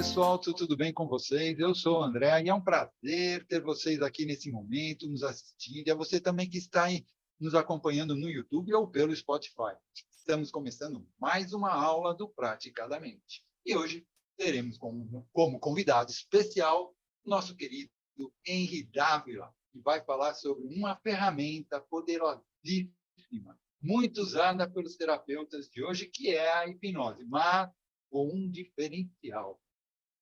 pessoal, tudo bem com vocês? Eu sou o André e é um prazer ter vocês aqui nesse momento, nos assistindo, e a você também que está aí nos acompanhando no YouTube ou pelo Spotify. Estamos começando mais uma aula do Praticadamente. E hoje teremos como convidado especial nosso querido Henry Dávila, que vai falar sobre uma ferramenta poderosíssima, muito usada pelos terapeutas de hoje, que é a hipnose, mas com um diferencial,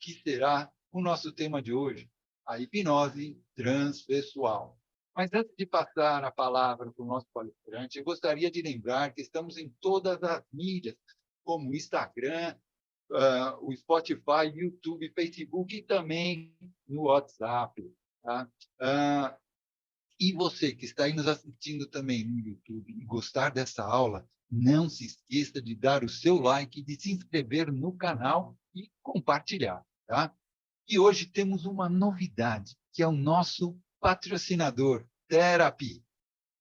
que será o nosso tema de hoje, a hipnose transpessoal. Mas antes de passar a palavra para o nosso palestrante, eu gostaria de lembrar que estamos em todas as mídias, como o Instagram, o Spotify, YouTube, Facebook e também no WhatsApp. Tá? E você que está aí nos assistindo também no YouTube e gostar dessa aula, não se esqueça de dar o seu like, de se inscrever no canal e compartilhar. Tá? E hoje temos uma novidade, que é o nosso patrocinador, Therapy.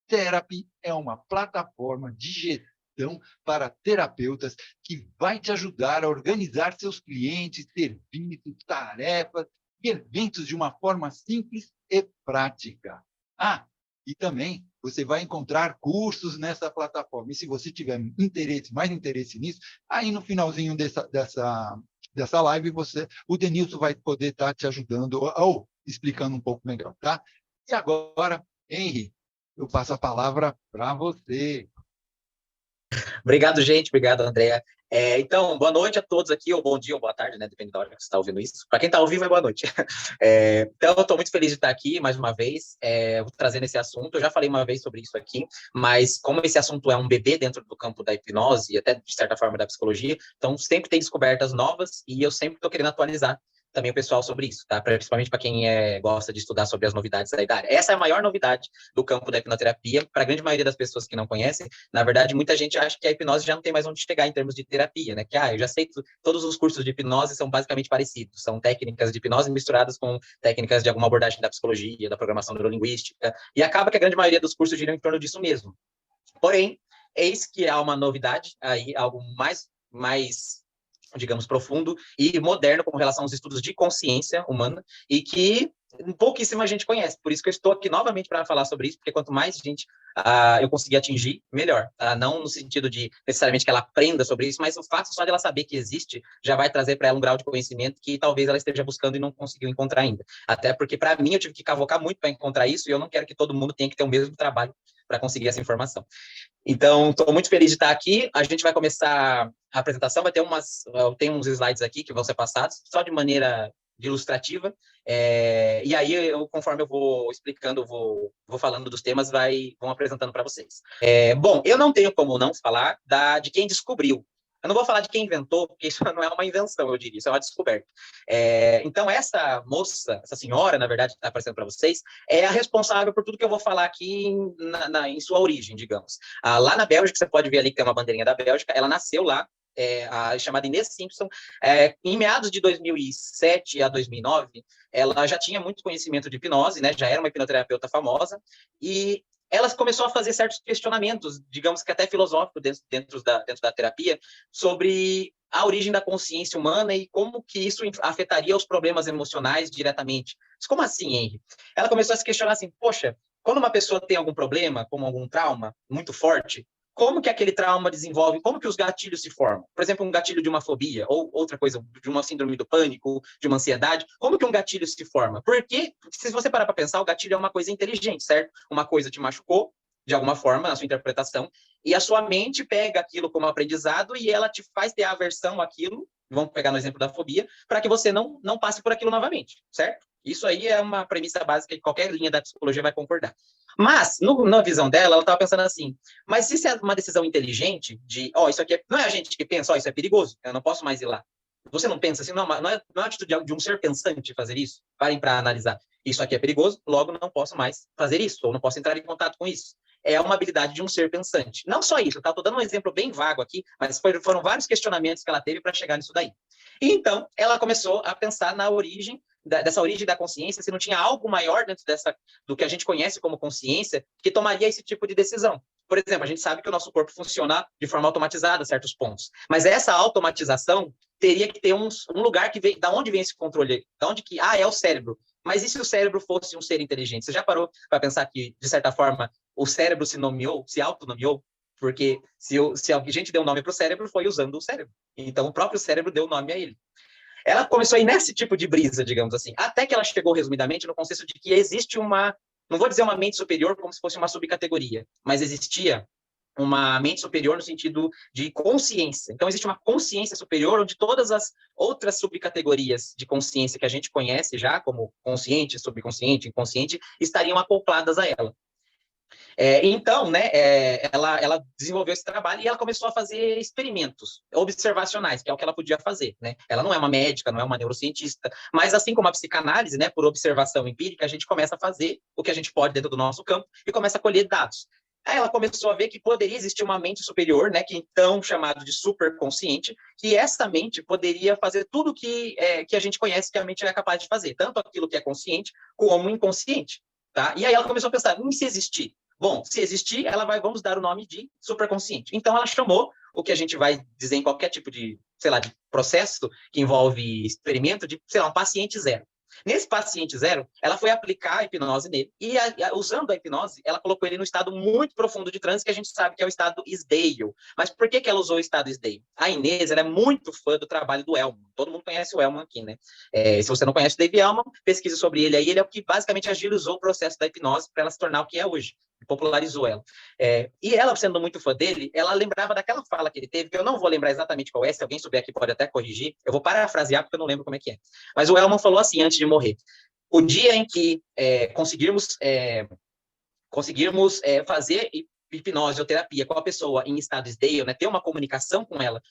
Therapy é uma plataforma de gestão para terapeutas que vai te ajudar a organizar seus clientes, serviços, tarefas e eventos de uma forma simples e prática. E também você vai encontrar cursos nessa plataforma. E se você tiver mais interesse nisso, aí no finalzinho dessa live, o Denilson vai poder estar te ajudando ou explicando um pouco melhor, tá? E agora, Henry, eu passo a palavra para você. Obrigado, gente. Obrigado, André. Então, boa noite a todos aqui, ou bom dia, ou boa tarde, né? Depende da hora que você está ouvindo isso. Para quem está ao vivo, é boa noite. Então, eu estou muito feliz de estar aqui, mais uma vez, trazendo esse assunto. Eu já falei uma vez sobre isso aqui, mas como esse assunto é um bebê dentro do campo da hipnose, e até, de certa forma, da psicologia, então sempre tem descobertas novas, e eu sempre estou querendo atualizar também o pessoal sobre isso, tá? Principalmente para quem gosta de estudar sobre as novidades da área. Essa é a maior novidade do campo da hipnoterapia. Para a grande maioria das pessoas que não conhecem, na verdade, muita gente acha que a hipnose já não tem mais onde chegar em termos de terapia, né? Que, eu já sei que todos os cursos de hipnose são basicamente parecidos, são técnicas de hipnose misturadas com técnicas de alguma abordagem da psicologia, da programação neurolinguística, e acaba que a grande maioria dos cursos giram em torno disso mesmo. Porém, eis que há uma novidade aí, algo mais digamos, profundo e moderno com relação aos estudos de consciência humana e que pouquíssima gente conhece. Por isso que eu estou aqui novamente para falar sobre isso, porque quanto mais gente eu conseguir atingir, melhor. Não no sentido de necessariamente que ela aprenda sobre isso, mas o fato só de ela saber que existe já vai trazer para ela um grau de conhecimento que talvez ela esteja buscando e não conseguiu encontrar ainda. Até porque, para mim, eu tive que cavocar muito para encontrar isso e eu não quero que todo mundo tenha que ter o mesmo trabalho para conseguir essa informação. Então, estou muito feliz de estar aqui. A gente vai começar a apresentação, tem uns slides aqui que vão ser passados, só de maneira ilustrativa, e aí, conforme eu vou explicando, vou falando dos temas, vão apresentando para vocês. Bom, eu não tenho como não falar de quem descobriu. Eu não vou falar de quem inventou, porque isso não é uma invenção, eu diria, isso é uma descoberta. Então, essa moça, essa senhora, na verdade, que está aparecendo para vocês, é a responsável por tudo que eu vou falar aqui em sua origem, digamos. Lá na Bélgica, você pode ver ali que tem uma bandeirinha da Bélgica, ela nasceu lá, a chamada Inês Simpson, em meados de 2007 a 2009, ela já tinha muito conhecimento de hipnose, né? Já era uma hipnoterapeuta famosa, e ela começou a fazer certos questionamentos, digamos que até filosóficos dentro da terapia, sobre a origem da consciência humana e como que isso afetaria os problemas emocionais diretamente. Mas como assim, Henry? Ela começou a se questionar assim, poxa, quando uma pessoa tem algum problema, como algum trauma muito forte, como que aquele trauma desenvolve, como que os gatilhos se formam? Por exemplo, um gatilho de uma fobia, ou outra coisa, de uma síndrome do pânico, de uma ansiedade, como que um gatilho se forma? Porque, se você parar para pensar, o gatilho é uma coisa inteligente, certo? Uma coisa te machucou, de alguma forma, na sua interpretação, e a sua mente pega aquilo como aprendizado e ela te faz ter aversão àquilo, vamos pegar no exemplo da fobia, para que você não passe por aquilo novamente, certo? Isso aí é uma premissa básica que qualquer linha da psicologia vai concordar. Mas, na visão dela, ela estava pensando assim, mas se isso é uma decisão inteligente de, isso aqui não é a gente que pensa, isso é perigoso, eu não posso mais ir lá. Você não pensa assim, não é a atitude de um ser pensante fazer isso? Parem para analisar. Isso aqui é perigoso, logo não posso mais fazer isso, ou não posso entrar em contato com isso. É uma habilidade de um ser pensante. Não só isso, tá? Estou dando um exemplo bem vago aqui, mas foram vários questionamentos que ela teve para chegar nisso daí. E então, ela começou a pensar na origem dessa origem da consciência, se não tinha algo maior dentro do que a gente conhece como consciência, que tomaria esse tipo de decisão. Por exemplo, a gente sabe que o nosso corpo funciona de forma automatizada a certos pontos, mas essa automatização teria que ter um lugar que vem, da onde vem esse controle? Da onde que, é o cérebro. Mas e se o cérebro fosse um ser inteligente? Você já parou para pensar que, de certa forma, o cérebro se autonomeou? Porque se a gente deu um nome para o cérebro, foi usando o cérebro. Então, o próprio cérebro deu nome a ele. Ela começou a ir nesse tipo de brisa, digamos assim, até que ela chegou, resumidamente, no conceito de que existe não vou dizer uma mente superior como se fosse uma subcategoria, mas existia uma mente superior no sentido de consciência. Então, existe uma consciência superior onde todas as outras subcategorias de consciência que a gente conhece já, como consciente, subconsciente, inconsciente, estariam acopladas a ela. Então, né, ela desenvolveu esse trabalho e ela começou a fazer experimentos observacionais, que é o que ela podia fazer, né? Ela não é uma médica, não é uma neurocientista, mas assim como a psicanálise, né, por observação empírica, a gente começa a fazer o que a gente pode dentro do nosso campo e começa a colher dados. Aí ela começou a ver que poderia existir uma mente superior, né, que então chamado de superconsciente, que essa mente poderia fazer tudo que a gente conhece que a mente é capaz de fazer, tanto aquilo que é consciente como inconsciente, tá? E aí ela começou a pensar, se existir? Bom, se existir, vamos dar o nome de superconsciente. Então, ela chamou o que a gente vai dizer em qualquer tipo de, sei lá, de processo que envolve experimento de, sei lá, um paciente zero. Nesse paciente zero, ela foi aplicar a hipnose nele e, usando a hipnose, ela colocou ele no estado muito profundo de transe, que a gente sabe que é o estado Isdale. Mas por que ela usou o estado Isdale? A Inês, ela é muito fã do trabalho do Elman. Todo mundo conhece o Elman aqui, né? Se você não conhece o Dave Elman, pesquise sobre ele aí. Ele é o que basicamente agilizou o processo da hipnose para ela se tornar o que é hoje. Popularizou ela. E ela, sendo muito fã dele, ela lembrava daquela fala que ele teve, que eu não vou lembrar exatamente qual é, se alguém souber aqui pode até corrigir, eu vou parafrasear porque eu não lembro como é que é. Mas o Elman falou assim, antes de morrer, o dia em que conseguirmos fazer hipnose ou terapia com a pessoa em estado Isdale, né, ter uma comunicação com ela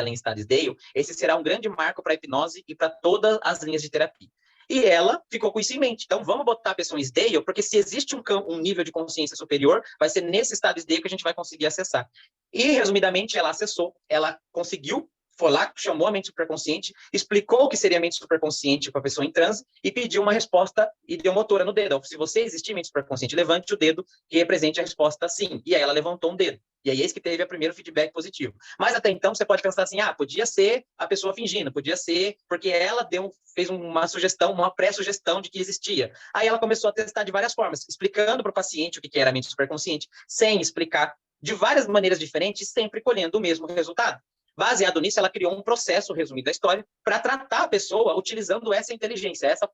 em estado Isdale, esse será um grande marco para a hipnose e para todas as linhas de terapia. E ela ficou com isso em mente. Então, vamos botar a pessoa em Isdale, porque se existe um nível de consciência superior, vai ser nesse estado Isdale que a gente vai conseguir acessar. E, resumidamente, ela acessou, ela conseguiu, foi lá, chamou a mente superconsciente, explicou o que seria a mente superconsciente para a pessoa em transe e pediu uma resposta ideomotora no dedo. Se você existir mente superconsciente, levante o dedo que represente a resposta sim. E aí ela levantou um dedo. E aí, esse que teve o primeiro feedback positivo. Mas até então, você pode pensar assim, podia ser a pessoa fingindo, podia ser porque ela fez uma sugestão, uma pré-sugestão de que existia. Aí ela começou a testar de várias formas, explicando para o paciente o que era a mente superconsciente, sem explicar, de várias maneiras diferentes, sempre colhendo o mesmo resultado. Baseado nisso, ela criou um processo, resumido da história, para tratar a pessoa utilizando essa inteligência, essa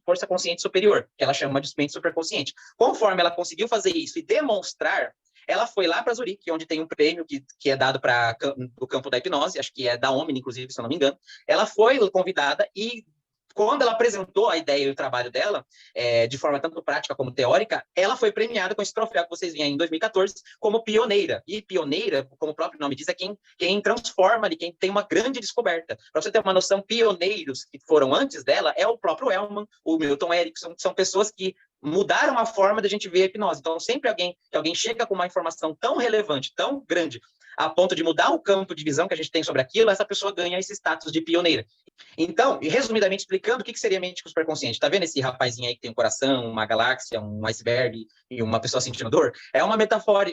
força consciente superior, que ela chama de mente superconsciente. Conforme ela conseguiu fazer isso e demonstrar, ela foi lá para Zurique, onde tem um prêmio que é dado para o campo da hipnose, acho que é da Omni, inclusive, se eu não me engano. Ela foi convidada e, quando ela apresentou a ideia e o trabalho dela, de forma tanto prática como teórica, ela foi premiada com esse troféu que vocês veem em 2014 como pioneira. E pioneira, como o próprio nome diz, é quem transforma ali, quem tem uma grande descoberta. Para você ter uma noção, pioneiros que foram antes dela é o próprio Elman, o Milton Erickson, são pessoas que mudaram a forma da gente ver a hipnose. Então, sempre que alguém chega com uma informação tão relevante, tão grande, a ponto de mudar o campo de visão que a gente tem sobre aquilo, essa pessoa ganha esse status de pioneira. Então, resumidamente explicando, o que seria mente superconsciente? Tá vendo esse rapazinho aí que tem um coração, uma galáxia, um iceberg e uma pessoa sentindo dor? É uma metáfora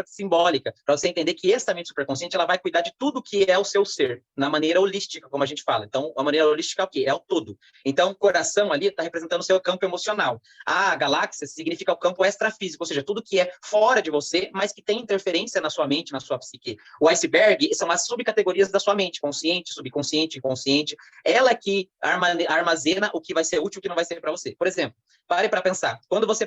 simbólica, para você entender que essa mente superconsciente ela vai cuidar de tudo que é o seu ser, na maneira holística, como a gente fala. Então, a maneira holística é o quê? É o todo. Então, o coração ali está representando o seu campo emocional. A galáxia significa o campo extrafísico, ou seja, tudo que é fora de você, mas que tem interferência na sua mente, na sua psique. O iceberg são as subcategorias da sua mente, consciente, subconsciente, inconsciente. Ela que armazena o que vai ser útil e o que não vai ser para você. Por exemplo, pare para pensar. Quando você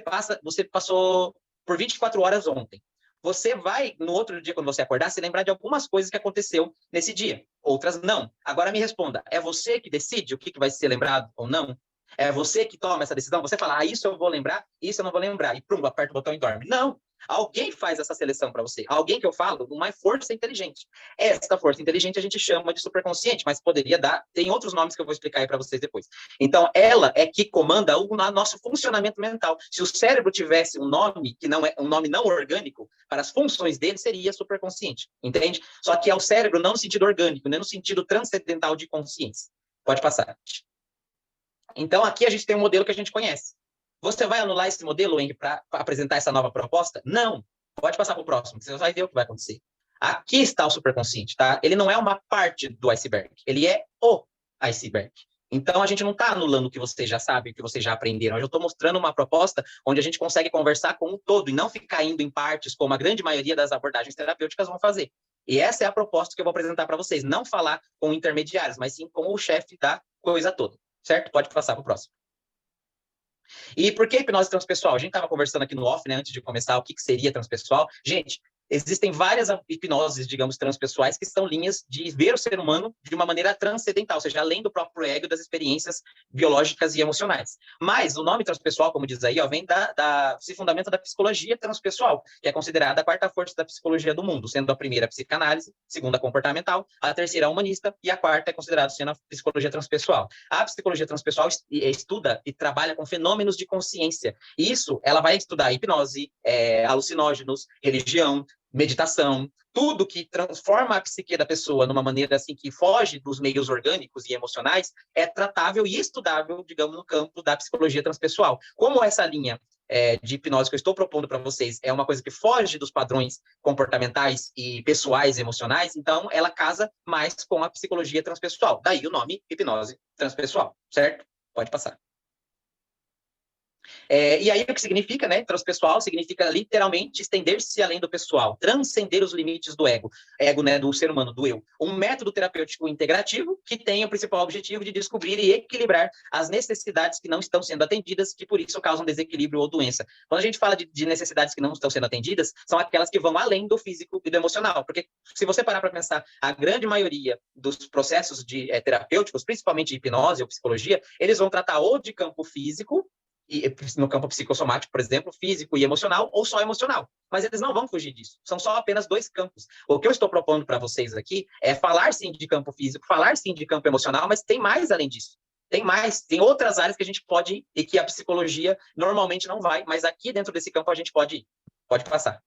passou por 24 horas ontem, você vai, no outro dia, quando você acordar, se lembrar de algumas coisas que aconteceu nesse dia. Outras não. Agora me responda, é você que decide o que vai ser lembrado ou não? É você que toma essa decisão? Você fala, isso eu vou lembrar, isso eu não vou lembrar. E pum, aperta o botão e dorme. Não. Alguém faz essa seleção para você. Alguém que eu falo, uma força inteligente. Esta força inteligente a gente chama de superconsciente, mas poderia dar, tem outros nomes que eu vou explicar aí para vocês depois. Então, ela é que comanda o nosso funcionamento mental. Se o cérebro tivesse um nome que não é um nome não orgânico, para as funções dele seria superconsciente, entende? Só que é o cérebro não no sentido orgânico, nem no sentido transcendental de consciência. Pode passar. Então, aqui a gente tem um modelo que a gente conhece. Você vai anular esse modelo, Henry, para apresentar essa nova proposta? Não. Pode passar para o próximo, você vai ver o que vai acontecer. Aqui está o superconsciente, tá? Ele não é uma parte do iceberg, ele é o iceberg. Então, a gente não está anulando o que vocês já sabem, o que vocês já aprenderam. Eu estou mostrando uma proposta onde a gente consegue conversar com um todo e não ficar indo em partes, como a grande maioria das abordagens terapêuticas vão fazer. E essa é a proposta que eu vou apresentar para vocês. Não falar com intermediários, mas sim com o chefe da coisa toda. Certo? Pode passar para o próximo. E por que hipnose transpessoal? A gente estava conversando aqui no off, né, antes de começar, o que seria transpessoal. Gente, existem várias hipnoses, digamos, transpessoais, que são linhas de ver o ser humano de uma maneira transcendental, ou seja, além do próprio ego, das experiências biológicas e emocionais. Mas o nome transpessoal, como diz aí, ó, vem se fundamenta da psicologia transpessoal, que é considerada a quarta força da psicologia do mundo, sendo a primeira a psicanálise, segunda a comportamental, a terceira a humanista e a quarta é considerada sendo a psicologia transpessoal. A psicologia transpessoal estuda e trabalha com fenômenos de consciência. E isso, ela vai estudar hipnose, alucinógenos, religião, meditação, tudo que transforma a psique da pessoa numa maneira assim que foge dos meios orgânicos e emocionais é tratável e estudável, digamos, no campo da psicologia transpessoal. Como essa linha de hipnose que eu estou propondo para vocês é uma coisa que foge dos padrões comportamentais e pessoais e emocionais, então ela casa mais com a psicologia transpessoal. Daí o nome hipnose transpessoal, certo? Pode passar. E aí o que significa, né? Transpessoal significa literalmente estender-se além do pessoal, transcender os limites do ego, né, do ser humano, do eu. Um método terapêutico integrativo que tem o principal objetivo de descobrir e equilibrar as necessidades que não estão sendo atendidas, que por isso causam desequilíbrio ou doença. Quando a gente fala de necessidades que não estão sendo atendidas, são aquelas que vão além do físico e do emocional, porque se você parar para pensar, a grande maioria dos processos terapêuticos, principalmente de hipnose ou psicologia, eles vão tratar ou de campo físico, e no campo psicossomático, por exemplo, físico e emocional, ou só emocional. Mas eles não vão fugir disso. São só apenas dois campos. O que eu estou propondo para vocês aqui é falar sim de campo físico, falar sim de campo emocional, mas tem mais além disso. Tem mais, tem outras áreas que a gente pode ir e que a psicologia normalmente não vai, mas aqui dentro desse campo a gente pode ir. Pode passar.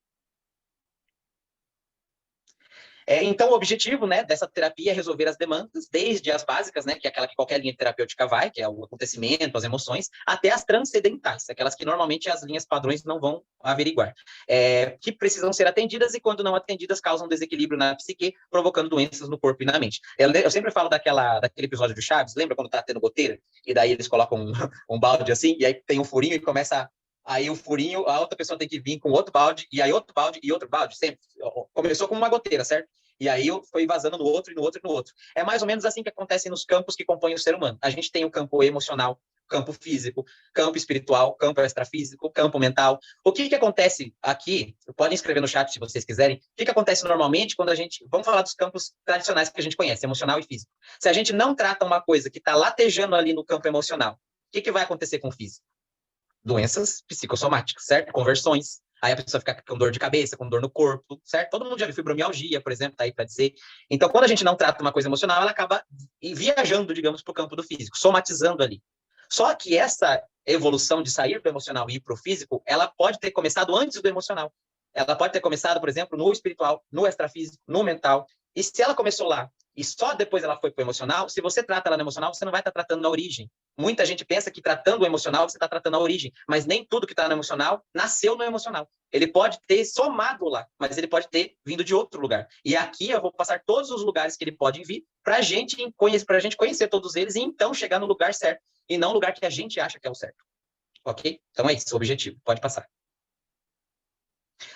Então, o objetivo, né, dessa terapia é resolver as demandas, desde as básicas, né, que é aquela que qualquer linha terapêutica vai, que é o acontecimento, as emoções, até as transcendentais, aquelas que normalmente as linhas padrões não vão averiguar, que precisam ser atendidas e, quando não atendidas, causam desequilíbrio na psique, provocando doenças no corpo e na mente. Eu sempre falo daquele episódio do Chaves, lembra quando tá tendo goteira? E daí eles colocam um balde assim, e aí tem um furinho e começa... Aí o furinho, a outra pessoa tem que vir com outro balde, e aí outro balde e outro balde, sempre. Começou como uma goteira, certo? E aí foi vazando no outro, e no outro, e no outro. É mais ou menos assim que acontece nos campos que compõem o ser humano. A gente tem o campo emocional, campo físico, campo espiritual, campo extrafísico, campo mental. O que acontece aqui, podem escrever no chat se vocês quiserem, o que acontece normalmente quando a gente... Vamos falar dos campos tradicionais que a gente conhece, emocional e físico. Se a gente não trata uma coisa que está latejando ali no campo emocional, o que vai acontecer com o físico? Doenças psicossomáticas, certo? Conversões. Aí a pessoa fica com dor de cabeça, com dor no corpo, certo? Todo mundo já viu fibromialgia, por exemplo, tá aí para dizer. Então, quando a gente não trata uma coisa emocional, ela acaba viajando, digamos, para o campo do físico, somatizando ali. Só que essa evolução de sair do emocional e ir para o físico, ela pode ter começado antes do emocional. Ela pode ter começado, por exemplo, no espiritual, no extrafísico, no mental. E se ela começou lá e só depois ela foi para o emocional, se você trata ela no emocional, você não vai estar tratando na origem. Muita gente pensa que tratando o emocional, você está tratando a origem, mas nem tudo que está no emocional nasceu no emocional. Ele pode ter somado lá, mas ele pode ter vindo de outro lugar. E aqui eu vou passar todos os lugares que ele pode vir para a gente conhecer todos eles e então chegar no lugar certo, e não no lugar que a gente acha que é o certo. Ok? Então é isso, o objetivo. Pode passar.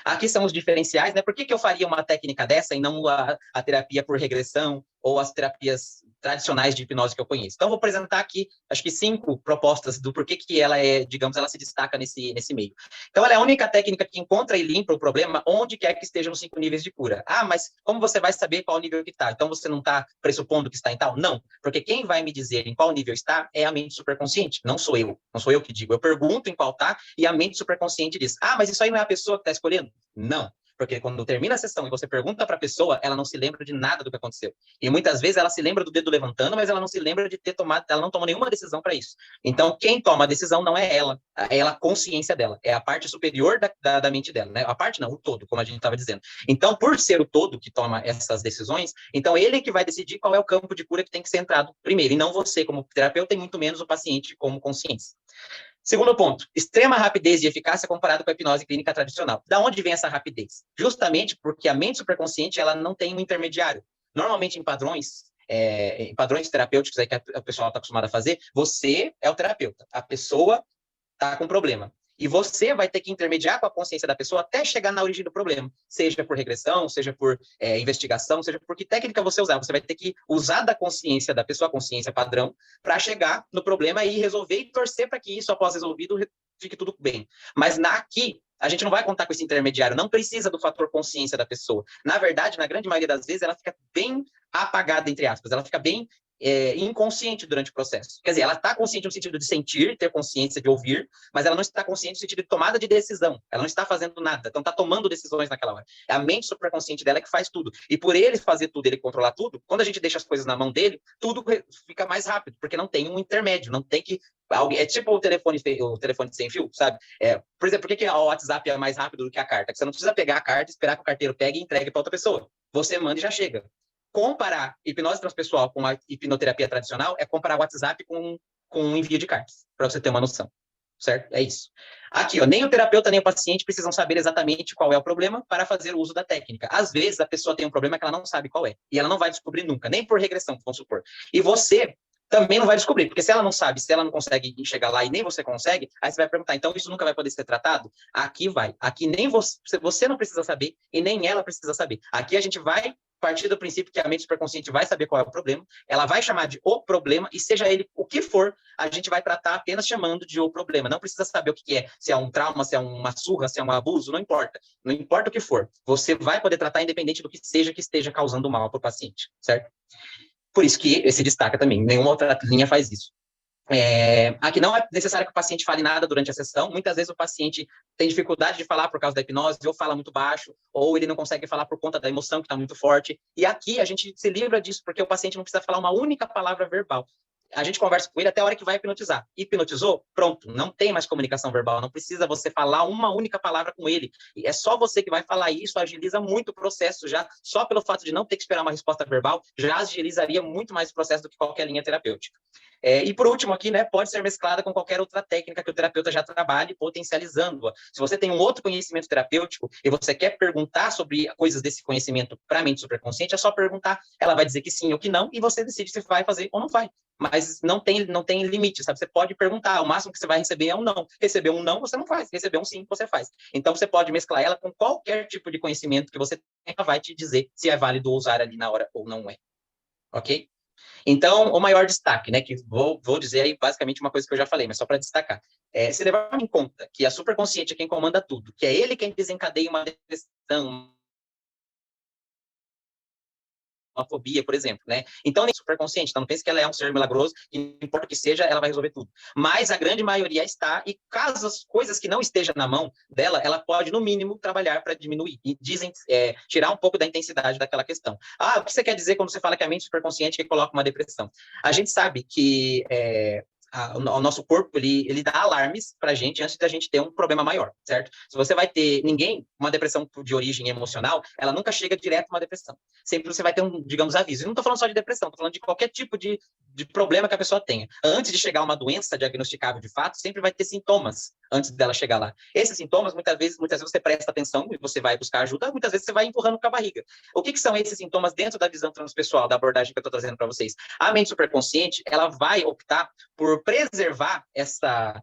Aqui são os diferenciais, né? Por que eu faria uma técnica dessa e não a terapia por regressão ou as terapias tradicionais de hipnose que eu conheço? Então, vou apresentar aqui, acho que 5 propostas do porquê que ela digamos, ela se destaca nesse meio. Então, ela é a única técnica que encontra e limpa o problema onde quer que esteja nos 5 níveis de cura. Ah, mas como você vai saber qual nível que está? Então, você não está pressupondo que está em tal? Não, porque quem vai me dizer em qual nível está é a mente superconsciente, não sou eu. Não sou eu que digo. Eu pergunto em qual está e a mente superconsciente diz, ah, mas isso aí não é a pessoa que está escolhendo? Não. Porque quando termina a sessão e você pergunta para a pessoa, ela não se lembra de nada do que aconteceu. E muitas vezes ela se lembra do dedo levantando, mas ela não se lembra de ter tomado, ela não tomou nenhuma decisão para isso. Então, quem toma a decisão não é ela a consciência dela, é a parte superior da mente dela, né? A parte não, o todo, como a gente estava dizendo. Então, por ser o todo que toma essas decisões, então ele que vai decidir qual é o campo de cura que tem que ser entrado primeiro, e não você como terapeuta, e muito menos o paciente como consciência. Segundo ponto, extrema rapidez e eficácia comparado com a hipnose clínica tradicional. Da onde vem essa rapidez? Justamente porque a mente superconsciente ela não tem um intermediário. Normalmente em padrões terapêuticos aí que a pessoa está acostumada a fazer, você é o terapeuta, a pessoa está com problema. E você vai ter que intermediar com a consciência da pessoa até chegar na origem do problema, seja por regressão, seja por investigação, seja por que técnica você usar. Você vai ter que usar da consciência da pessoa, a consciência padrão, para chegar no problema e resolver e torcer para que isso, após resolvido, fique tudo bem. Mas aqui, a gente não vai contar com esse intermediário, não precisa do fator consciência da pessoa. Na verdade, na grande maioria das vezes, ela fica bem apagada, entre aspas, ela fica bem inconsciente durante o processo. Quer dizer, ela está consciente no sentido de sentir, ter consciência de ouvir, mas ela não está consciente no sentido de tomada de decisão. Ela não está fazendo nada, então está tomando decisões naquela hora. É a mente superconsciente dela que faz tudo. E por ele fazer tudo, ele controlar tudo, quando a gente deixa as coisas na mão dele, tudo fica mais rápido, porque não tem um intermédio, não tem que... É tipo o telefone sem fio, sabe? Por exemplo, por que o WhatsApp é mais rápido do que a carta? Porque você não precisa pegar a carta, esperar que o carteiro pegue e entregue para outra pessoa. Você manda e já chega. Comparar hipnose transpessoal com a hipnoterapia tradicional é comparar o WhatsApp com um envio de cartas, para você ter uma noção, certo? É isso. Aqui, ó, nem o terapeuta nem o paciente precisam saber exatamente qual é o problema para fazer o uso da técnica. Às vezes, a pessoa tem um problema que ela não sabe qual é, e ela não vai descobrir nunca, nem por regressão, vamos supor. E você também não vai descobrir, porque se ela não sabe, se ela não consegue chegar lá e nem você consegue, aí você vai perguntar, então isso nunca vai poder ser tratado? Aqui vai. Aqui nem você não precisa saber e nem ela precisa saber. Aqui a gente vai partir do princípio que a mente superconsciente vai saber qual é o problema, ela vai chamar de o problema, e seja ele o que for, a gente vai tratar apenas chamando de o problema. Não precisa saber o que é, se é um trauma, se é uma surra, se é um abuso, não importa. Não importa o que for. Você vai poder tratar independente do que seja que esteja causando mal para o paciente, certo? Por isso que esse destaca também. Nenhuma outra linha faz isso. Aqui não é necessário que o paciente fale nada durante a sessão. Muitas vezes o paciente tem dificuldade de falar por causa da hipnose, ou fala muito baixo, ou ele não consegue falar por conta da emoção que está muito forte. E aqui a gente se livra disso, porque o paciente não precisa falar uma única palavra verbal. A gente conversa com ele até a hora que vai hipnotizar. Hipnotizou? Pronto, não tem mais comunicação verbal, não precisa você falar uma única palavra com ele. E é só você que vai falar isso, agiliza muito o processo já, só pelo fato de não ter que esperar uma resposta verbal, já agilizaria muito mais o processo do que qualquer linha terapêutica. E por último aqui, né, pode ser mesclada com qualquer outra técnica que o terapeuta já trabalhe, potencializando-a. Se você tem um outro conhecimento terapêutico e você quer perguntar sobre coisas desse conhecimento para a mente superconsciente, é só perguntar, ela vai dizer que sim ou que não, e você decide se vai fazer ou não vai. Mas não tem limite, sabe? Você pode perguntar, o máximo que você vai receber é um não. Receber um não, você não faz. Receber um sim, você faz. Então, você pode mesclar ela com qualquer tipo de conhecimento que você tenha, ela vai te dizer se é válido usar ali na hora ou não é. Ok? Então, o maior destaque, né, que vou dizer aí basicamente uma coisa que eu já falei, mas só para destacar, se levar em conta que a superconsciente é quem comanda tudo, que é ele quem desencadeia uma depressão, uma fobia, por exemplo, né? Então, nem superconsciente, então não pense que ela é um ser milagroso, e não importa o que seja, ela vai resolver tudo. Mas a grande maioria está, e caso as coisas que não estejam na mão dela, ela pode, no mínimo, trabalhar para diminuir, e tirar um pouco da intensidade daquela questão. O que você quer dizer quando você fala que a mente superconsciente que coloca uma depressão? A gente sabe que o nosso corpo, ele dá alarmes para a gente antes da gente ter um problema maior, certo? Se você vai ter uma depressão de origem emocional, ela nunca chega direto a uma depressão. Sempre você vai ter digamos, aviso. E não estou falando só de depressão, estou falando de qualquer tipo de problema que a pessoa tenha. Antes de chegar a uma doença diagnosticável de fato, sempre vai ter sintomas antes dela chegar lá. Esses sintomas, muitas vezes você presta atenção e você vai buscar ajuda, muitas vezes você vai empurrando com a barriga. O que são esses sintomas dentro da visão transpessoal, da abordagem que eu estou trazendo para vocês? A mente superconsciente, ela vai optar por preservar essa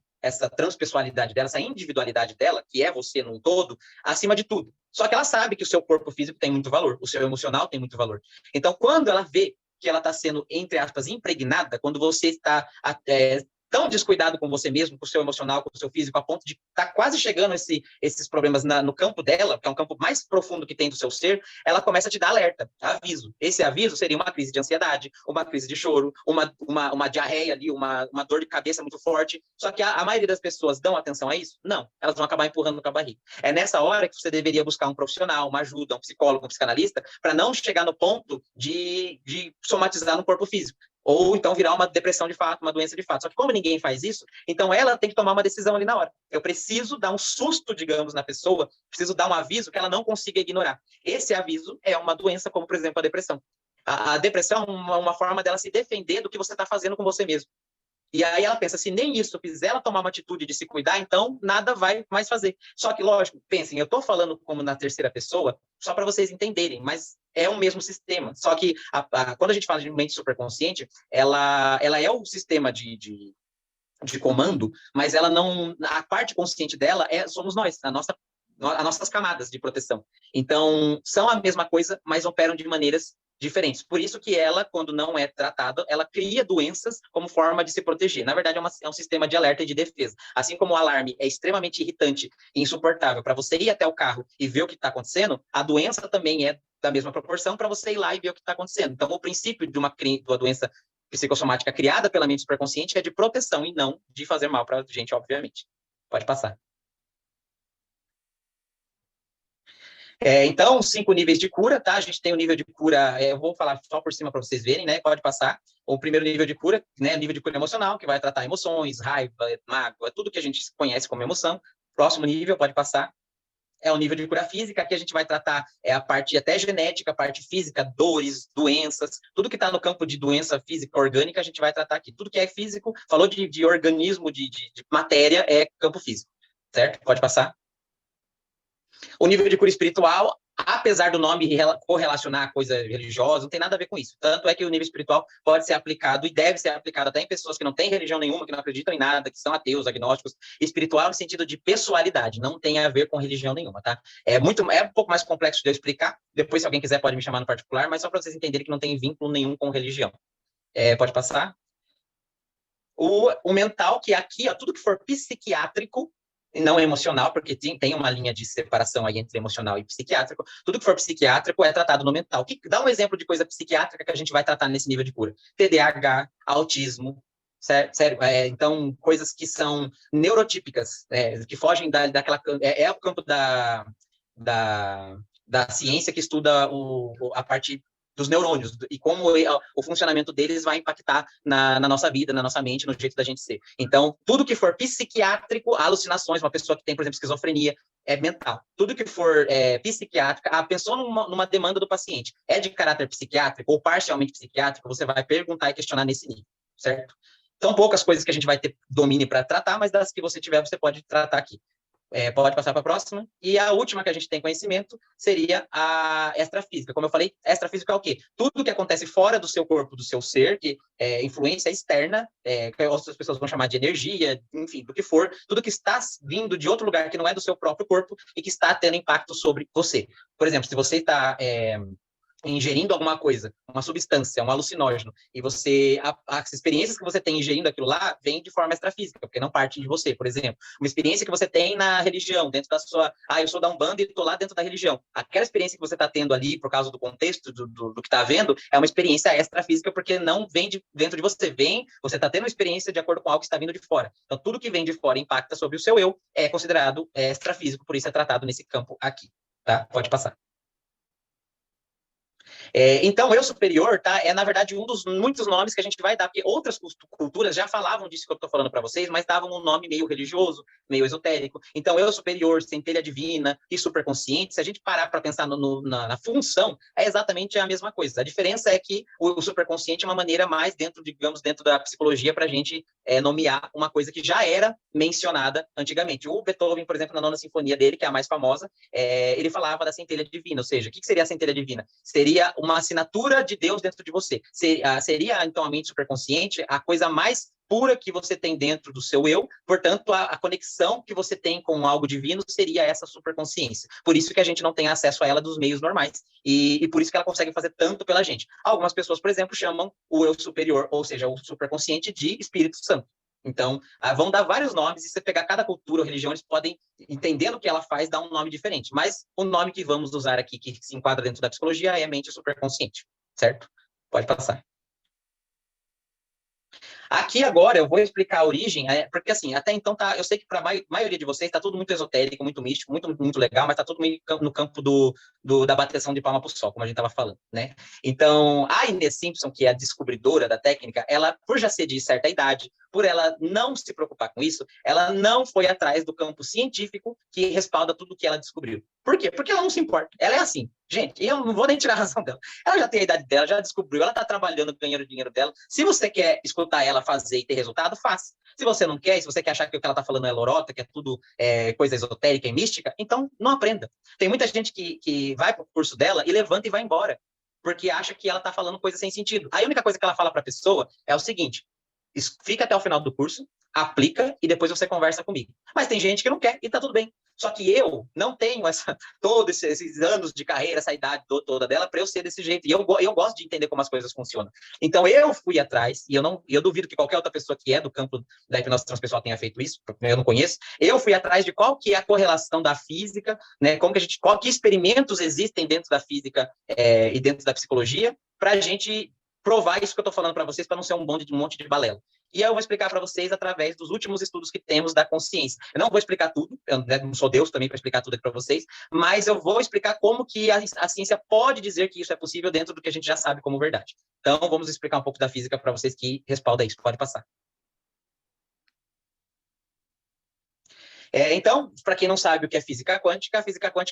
transpessoalidade dela, essa individualidade dela, que é você no todo, acima de tudo. Só que ela sabe que o seu corpo físico tem muito valor, o seu emocional tem muito valor. Então, quando ela vê que ela está sendo, entre aspas, impregnada, quando você está tão descuidado com você mesmo, com o seu emocional, com o seu físico, a ponto de estar quase chegando esses problemas no campo dela, que é um campo mais profundo que tem do seu ser, ela começa a te dar alerta, aviso. Esse aviso seria uma crise de ansiedade, uma crise de choro, uma diarreia ali, uma dor de cabeça muito forte. Só que a maioria das pessoas dão atenção a isso? Não. Elas vão acabar empurrando com a barriga. É nessa hora que você deveria buscar um profissional, uma ajuda, um psicólogo, um psicanalista, para não chegar no ponto de somatizar no corpo físico. Ou então virar uma depressão de fato, uma doença de fato. Só que como ninguém faz isso, então ela tem que tomar uma decisão ali na hora. Eu preciso dar um susto, digamos, na pessoa, preciso dar um aviso que ela não consiga ignorar. Esse aviso é uma doença, como, por exemplo, a depressão. A depressão é uma forma dela se defender do que você está fazendo com você mesmo. E aí ela pensa, se nem isso fizer ela tomar uma atitude de se cuidar, então nada vai mais fazer. Só que, lógico, pensem, eu estou falando como na terceira pessoa, só para vocês entenderem, mas é o mesmo sistema. Só que quando a gente fala de mente superconsciente, ela é o sistema de comando, mas ela não. A parte consciente dela somos nós, as nossas camadas de proteção. Então, são a mesma coisa, mas operam de maneiras diferentes. Por isso que ela, quando não é tratada, ela cria doenças como forma de se proteger. Na verdade, é um sistema de alerta e de defesa. Assim como o alarme é extremamente irritante e insuportável para você ir até o carro e ver o que está acontecendo, a doença também é da mesma proporção para você ir lá e ver o que está acontecendo. Então, o princípio de uma doença psicossomática criada pela mente superconsciente é de proteção e não de fazer mal para a gente, obviamente. Pode passar. Então, 5 níveis de cura, tá? A gente tem o nível de cura, eu vou falar só por cima para vocês verem, né? Pode passar. O primeiro nível de cura, né? Nível de cura emocional, que vai tratar emoções, raiva, mágoa, tudo que a gente conhece como emoção. Próximo nível, pode passar. É o nível de cura física, que a gente vai tratar a parte até genética, a parte física, dores, doenças, tudo que está no campo de doença física orgânica, a gente vai tratar aqui. Tudo que é físico, falou de organismo, de matéria, é campo físico, certo? Pode passar. O nível de cura espiritual, apesar do nome correlacionar a coisa religiosa, não tem nada a ver com isso. Tanto é que o nível espiritual pode ser aplicado e deve ser aplicado até em pessoas que não têm religião nenhuma, que não acreditam em nada, que são ateus, agnósticos. Espiritual no sentido de pessoalidade, não tem a ver com religião nenhuma, tá? É um pouco mais complexo de eu explicar. Depois, se alguém quiser, pode me chamar no particular, mas só para vocês entenderem que não tem vínculo nenhum com religião. Pode passar. O mental, que aqui, ó, tudo que for psiquiátrico, não emocional, porque tem uma linha de separação aí entre emocional e psiquiátrico. Tudo que for psiquiátrico é tratado no mental. Dá um exemplo de coisa psiquiátrica que a gente vai tratar nesse nível de cura. TDAH, autismo, sério, então, coisas que são neurotípicas, que fogem daquela... É o campo da ciência que estuda a parte dos neurônios e como o funcionamento deles vai impactar na nossa vida, na nossa mente, no jeito da gente ser. Então, tudo que for psiquiátrico, alucinações, uma pessoa que tem, por exemplo, esquizofrenia, é mental. Tudo que for psiquiátrica, pensou numa demanda do paciente, é de caráter psiquiátrico ou parcialmente psiquiátrico, você vai perguntar e questionar nesse nível, certo? São poucas coisas que a gente vai ter domínio para tratar, mas das que você tiver, você pode tratar aqui. Pode passar para a próxima. E a última que a gente tem conhecimento seria a extrafísica. Como eu falei, extrafísica é o quê? Tudo que acontece fora do seu corpo, do seu ser, que é influência externa, que outras pessoas vão chamar de energia, enfim, do que for, tudo que está vindo de outro lugar que não é do seu próprio corpo e que está tendo impacto sobre você. Por exemplo, se você está ingerindo alguma coisa, uma substância, um alucinógeno, e as experiências que você tem ingerindo aquilo lá vêm de forma extrafísica, porque não parte de você, por exemplo. Uma experiência que você tem na religião, dentro da sua... eu sou da Umbanda e estou lá dentro da religião. Aquela experiência que você está tendo ali, por causa do contexto do que está vendo, é uma experiência extrafísica, porque não vem dentro de você. Você está tendo uma experiência de acordo com algo que está vindo de fora. Então, tudo que vem de fora impacta sobre o seu eu, é considerado extrafísico, por isso é tratado nesse campo aqui. Tá? Pode passar. Então, eu superior, tá? Na verdade, um dos muitos nomes que a gente vai dar, porque outras culturas já falavam disso que eu estou falando para vocês, mas davam um nome meio religioso, meio esotérico. Então, eu superior, centelha divina e superconsciente, se a gente parar para pensar na função, é exatamente a mesma coisa. A diferença é que o superconsciente é uma maneira mais dentro da psicologia para a gente nomear uma coisa que já era mencionada antigamente. O Beethoven, por exemplo, na Nona Sinfonia dele, que é a mais famosa, ele falava da centelha divina, ou seja, o que seria a centelha divina? Seria uma assinatura de Deus dentro de você. Seria, então, a mente superconsciente a coisa mais pura que você tem dentro do seu eu, portanto, a conexão que você tem com algo divino seria essa superconsciência. Por isso que a gente não tem acesso a ela dos meios normais, e por isso que ela consegue fazer tanto pela gente. Algumas pessoas, por exemplo, chamam o eu superior, ou seja, o superconsciente, de Espírito Santo. Então, vão dar vários nomes, e você pegar cada cultura ou religião, eles podem, entendendo o que ela faz, dar um nome diferente. Mas o nome que vamos usar aqui, que se enquadra dentro da psicologia, é mente superconsciente, certo? Pode passar. Aqui agora eu vou explicar a origem, porque assim, até então eu sei que para a maioria de vocês está tudo muito esotérico, muito místico, muito legal, mas está tudo meio no campo da bateção de palma para o sol, como a gente estava falando, né? Então, a Inês Simpson, que é a descobridora da técnica, ela, por já ser de certa idade, por ela não se preocupar com isso, ela não foi atrás do campo científico que respalda tudo que ela descobriu. Por quê? Porque ela não se importa. Ela é assim. Gente, eu não vou nem tirar a razão dela. Ela já tem a idade dela, já descobriu, ela está trabalhando, ganhando o dinheiro dela. Se você quer escutar ela fazer e ter resultado, faça. Se você não quer, se você quer achar que o que ela está falando é lorota, que é tudo coisa esotérica e mística, então não aprenda. Tem muita gente que vai para o curso dela e levanta e vai embora, porque acha que ela está falando coisa sem sentido. Aí a única coisa que ela fala para a pessoa é o seguinte: fica até o final do curso, aplica e depois você conversa comigo. Mas tem gente que não quer e tá tudo bem. Só que eu não tenho todos esses anos de carreira, essa idade toda dela para eu ser desse jeito. E eu gosto de entender como as coisas funcionam. Então eu fui atrás, e eu duvido que qualquer outra pessoa que é do campo da hipnose transpessoal tenha feito isso, porque eu não conheço. Eu fui atrás de qual que é a correlação da física, né? Que experimentos existem dentro da física e dentro da psicologia, para a gente provar isso que eu estou falando para vocês, para não ser um monte de balela. E eu vou explicar para vocês através dos últimos estudos que temos da consciência. Eu não vou explicar tudo, eu não sou Deus também para explicar tudo aqui para vocês, mas eu vou explicar como que a ciência pode dizer que isso é possível dentro do que a gente já sabe como verdade. Então, vamos explicar um pouco da física para vocês que respalda isso. Pode passar. Então, para quem não sabe o que é física quântica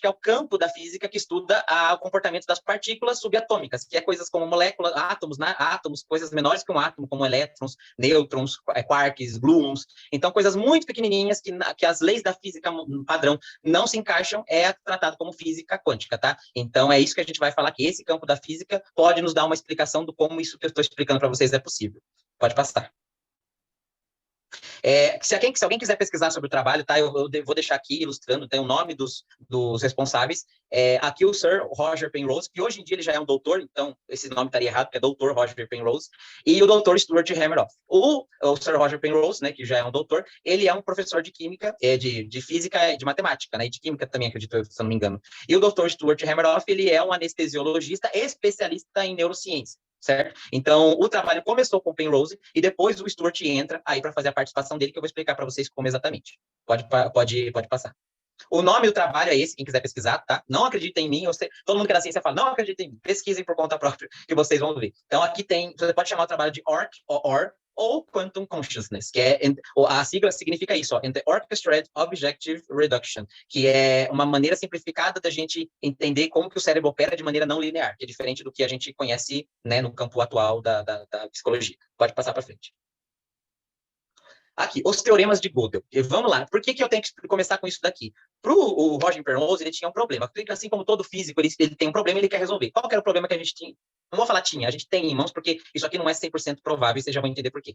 é o campo da física que estuda o comportamento das partículas subatômicas, que é coisas como moléculas, átomos, coisas menores que um átomo, como elétrons, nêutrons, quarks, gluons. Então, coisas muito pequenininhas que as leis da física padrão não se encaixam, é tratado como física quântica, tá? Então, é isso que a gente vai falar, que esse campo da física pode nos dar uma explicação do como isso que eu estou explicando para vocês é possível. Pode passar. Se alguém quiser pesquisar sobre o trabalho, tá? Eu vou deixar aqui ilustrando, tem o nome dos responsáveis. Aqui o Sir Roger Penrose, que hoje em dia ele já é um doutor, então esse nome estaria errado, porque é Dr. Roger Penrose, e o Dr. Stuart Hameroff. O Sir Roger Penrose, né, que já é um doutor, ele é um professor de química, de física e de matemática, né, e de química também, acredito, se não me engano. E o Dr. Stuart Hameroff, ele é um anestesiologista especialista em neurociência. Certo? Então, o trabalho começou com o Penrose e depois o Stuart entra aí para fazer a participação dele, que eu vou explicar para vocês como exatamente. Pode passar. O nome do trabalho é esse, quem quiser pesquisar, tá? Não acreditem em mim, todo mundo que é da ciência fala, não acreditem em mim, pesquisem por conta própria, que vocês vão ver. Então, aqui você pode chamar o trabalho de OR, ou Quantum Consciousness, que a sigla significa isso, The Orchestrated Objective Reduction, que é uma maneira simplificada da gente entender como que o cérebro opera de maneira não linear, que é diferente do que a gente conhece, né, no campo atual da psicologia. Pode passar para frente. Aqui, os teoremas de Gödel. E vamos lá, por que eu tenho que começar com isso daqui? O Roger Penrose, ele tinha um problema. Assim como todo físico, ele tem um problema e ele quer resolver. Qual que era o problema que a gente tinha? Não vou falar tinha, a gente tem em mãos, porque isso aqui não é 100% provável, e vocês já vão entender por quê.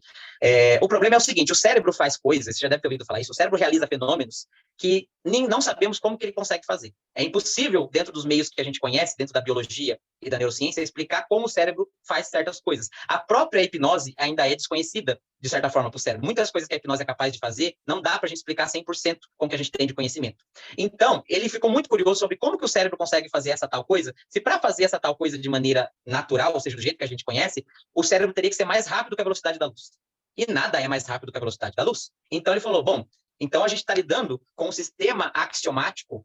O problema é o seguinte, o cérebro faz coisas, você já deve ter ouvido falar isso, o cérebro realiza fenômenos que nem não sabemos como que ele consegue fazer. É impossível, dentro dos meios que a gente conhece, dentro da biologia e da neurociência, explicar como o cérebro faz certas coisas. A própria hipnose ainda é desconhecida, de certa forma, para o cérebro. Muitas coisas que a hipnose é capaz de fazer, não dá para a gente explicar 100% com o que a gente tem de conhecimento. Então, ele ficou muito curioso sobre como que o cérebro consegue fazer essa tal coisa, se para fazer essa tal coisa de maneira natural, ou seja, do jeito que a gente conhece, o cérebro teria que ser mais rápido que a velocidade da luz. E nada é mais rápido que a velocidade da luz. Então, ele falou, bom, então a gente está lidando com um sistema axiomático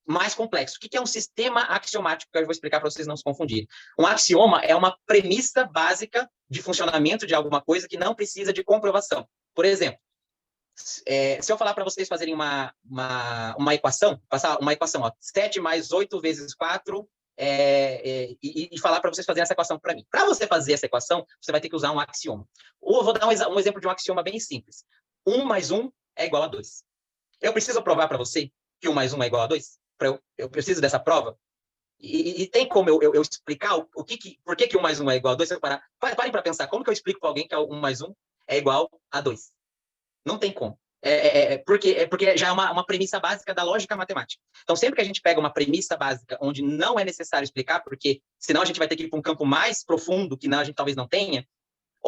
mais complexo. O que é um sistema axiomático? Que eu vou explicar para vocês não se confundirem. Um axioma é uma premissa básica de funcionamento de alguma coisa que não precisa de comprovação. Por exemplo, se eu falar para vocês fazerem uma equação, passar uma equação, 7 mais 8 vezes 4, e falar para vocês fazerem essa equação para mim. Para você fazer essa equação, você vai ter que usar um axioma. Eu vou dar um exemplo de um axioma bem simples. 1 mais 1 é igual a 2. Eu preciso provar para você que 1 mais 1 é igual a 2? Eu preciso dessa prova? E tem como eu explicar por que 1 mais 1 é igual a 2? Parem para pensar, como que eu explico para alguém que 1 mais 1 é igual a 2? Não tem como. Porque já é uma premissa básica da lógica matemática. Então, sempre que a gente pega uma premissa básica onde não é necessário explicar, porque senão a gente vai ter que ir para um campo mais profundo que a gente talvez não tenha,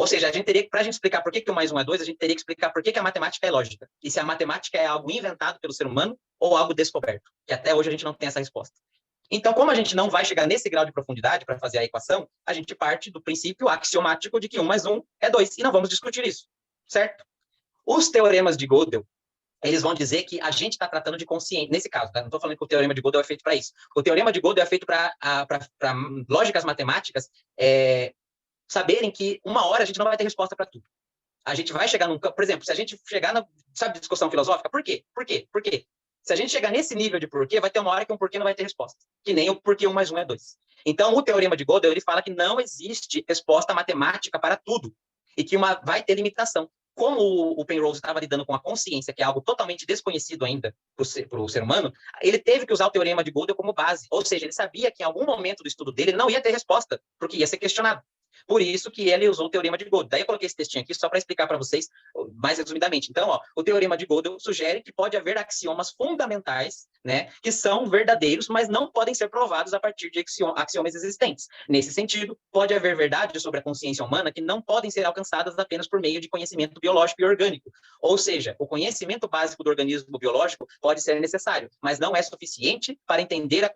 Ou seja, para a gente explicar por que o mais um é 2, a gente teria que explicar por que a matemática é lógica. E se a matemática é algo inventado pelo ser humano ou algo descoberto. Que até hoje a gente não tem essa resposta. Então, como a gente não vai chegar nesse grau de profundidade para fazer a equação, a gente parte do princípio axiomático de que 1 mais 1 é 2. E não vamos discutir isso, certo? Os teoremas de Gödel, eles vão dizer que a gente está tratando de consciência. Nesse caso, tá? Não estou falando que o teorema de Gödel é feito para isso. O teorema de Gödel é feito para lógicas matemáticas saberem que uma hora a gente não vai ter resposta para tudo. A gente vai chegar num campo... Por exemplo, se a gente chegar na discussão filosófica, por quê? Por quê? Por quê? Se a gente chegar nesse nível de porquê, vai ter uma hora que um porquê não vai ter resposta. Que nem o porquê 1 mais 1 é 2. Então, o teorema de Gödel, ele fala que não existe resposta matemática para tudo. E que vai ter limitação. Como o Penrose estava lidando com a consciência, que é algo totalmente desconhecido ainda para o ser humano, ele teve que usar o teorema de Gödel como base. Ou seja, ele sabia que em algum momento do estudo dele ele não ia ter resposta, porque ia ser questionado. Por isso que ele usou o teorema de Gödel. Daí eu coloquei esse textinho aqui só para explicar para vocês mais resumidamente. Então, o teorema de Gödel sugere que pode haver axiomas fundamentais, né, que são verdadeiros, mas não podem ser provados a partir de axiomas existentes. Nesse sentido, pode haver verdades sobre a consciência humana que não podem ser alcançadas apenas por meio de conhecimento biológico e orgânico. Ou seja, o conhecimento básico do organismo biológico pode ser necessário, mas não é suficiente para entender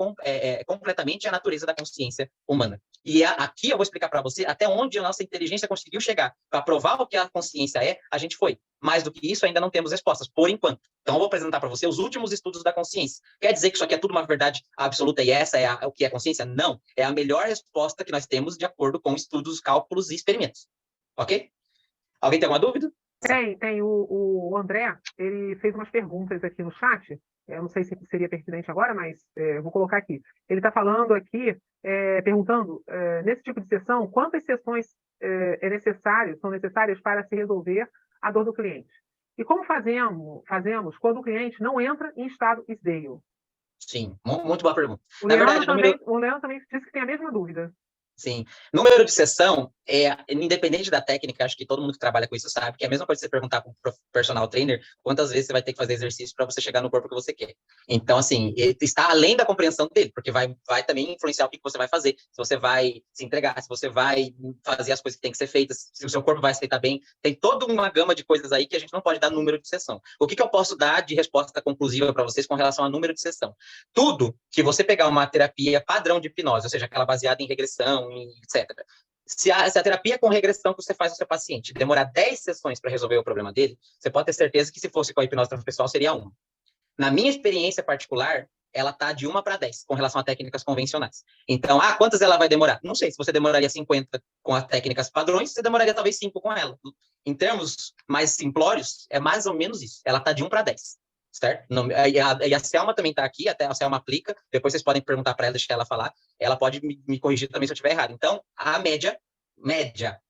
completamente a natureza da consciência humana. E aqui eu vou explicar para você até onde a nossa inteligência conseguiu chegar. Para provar o que a consciência é, a gente foi. Mais do que isso, ainda não temos respostas, por enquanto. Então, eu vou apresentar para você os últimos estudos da consciência. Quer dizer que isso aqui é tudo uma verdade absoluta e essa é o que é consciência? Não. É a melhor resposta que nós temos de acordo com estudos, cálculos e experimentos. Ok? Alguém tem alguma dúvida? Tem. O André, ele fez umas perguntas aqui no chat. Eu não sei se seria pertinente agora, mas eu vou colocar aqui. Ele está falando aqui, perguntando, nesse tipo de sessão, quantas sessões são necessárias para se resolver a dor do cliente? E como fazemos quando o cliente não entra em estado SDALE? Sim, muito boa pergunta. O Leandro também disse que tem a mesma dúvida. Sim. Número de sessão, independente da técnica, acho que todo mundo que trabalha com isso sabe, que é a mesma coisa que você perguntar para um personal trainer quantas vezes você vai ter que fazer exercício para você chegar no corpo que você quer. Então, assim, ele está além da compreensão dele, porque vai também influenciar o que você vai fazer, se você vai se entregar, se você vai fazer as coisas que têm que ser feitas, se o seu corpo vai aceitar bem. Tem toda uma gama de coisas aí que a gente não pode dar número de sessão. O que eu posso dar de resposta conclusiva para vocês com relação a número de sessão? Tudo que você pegar uma terapia padrão de hipnose, ou seja, aquela baseada em regressão, etc. Se a terapia com regressão que você faz no seu paciente demorar 10 sessões para resolver o problema dele, você pode ter certeza que se fosse com a hipnose transpessoal seria 1. Na minha experiência particular, ela está de 1 para 10 com relação a técnicas convencionais. Então, quantas ela vai demorar? Não sei, se você demoraria 50 com as técnicas padrões, você demoraria talvez 5 com ela. Em termos mais simplórios, é mais ou menos isso. Ela está de 1 para 10. Certo? E a Selma também está aqui, até a Selma aplica, depois vocês podem perguntar para ela, deixar ela falar, ela pode me corrigir também se eu estiver errado. Então, a média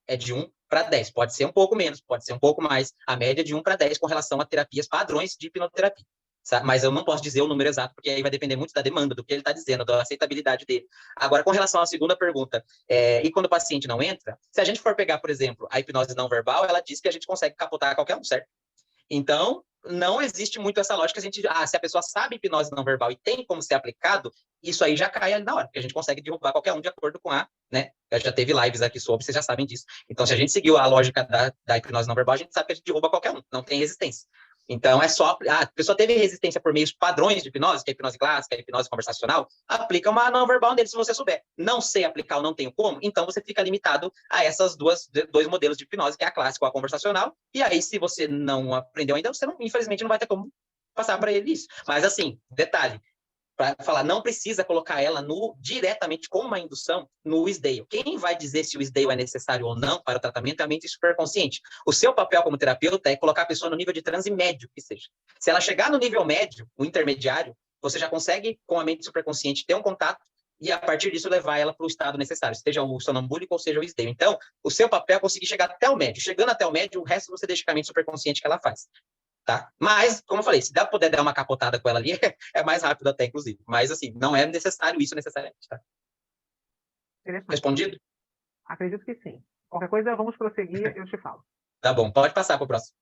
é de 1 para 10, pode ser um pouco menos, pode ser um pouco mais, a média é de 1 para 10 com relação a terapias padrões de hipnoterapia. Sabe? Mas eu não posso dizer o número exato, porque aí vai depender muito da demanda, do que ele está dizendo, da aceitabilidade dele. Agora, com relação à segunda pergunta, e quando o paciente não entra, se a gente for pegar, por exemplo, a hipnose não verbal, ela diz que a gente consegue capotar qualquer um, certo? Então, não existe muito essa lógica. Se a pessoa sabe hipnose não verbal e tem como ser aplicado, isso aí já cai ali na hora, porque a gente consegue derrubar qualquer um de acordo com né? Já teve lives aqui sobre, vocês já sabem disso. Então, se a gente seguiu a lógica da hipnose não verbal, a gente sabe que a gente derruba qualquer um, não tem resistência. Então, é só... a pessoa teve resistência por meios padrões de hipnose, que é a hipnose clássica, a hipnose conversacional, aplica uma não verbal nele, se você souber. Não sei aplicar ou não tenho como, então você fica limitado a essas dois modelos de hipnose, que é a clássica ou a conversacional, e aí, se você não aprendeu ainda, você, infelizmente, não vai ter como passar para ele isso. Mas, assim, detalhe, para falar, não precisa colocar ela diretamente com uma indução no SDALE. Quem vai dizer se o SDALE é necessário ou não para o tratamento é a mente superconsciente. O seu papel como terapeuta é colocar a pessoa no nível de transe médio, que seja. Se ela chegar no nível médio, o intermediário, você já consegue, com a mente superconsciente, ter um contato e, a partir disso, levar ela para o estado necessário, seja o sonambúlico ou seja o SDALE. Então, o seu papel é conseguir chegar até o médio. Chegando até o médio, o resto você deixa com a mente superconsciente que ela faz. Tá? Mas, como eu falei, se puder dar uma capotada com ela ali, é mais rápido até, inclusive. Mas, assim, não é necessário isso necessariamente, tá? Respondido? Acredito que sim. Qualquer coisa, vamos prosseguir, eu te falo. Tá bom, pode passar para o próximo.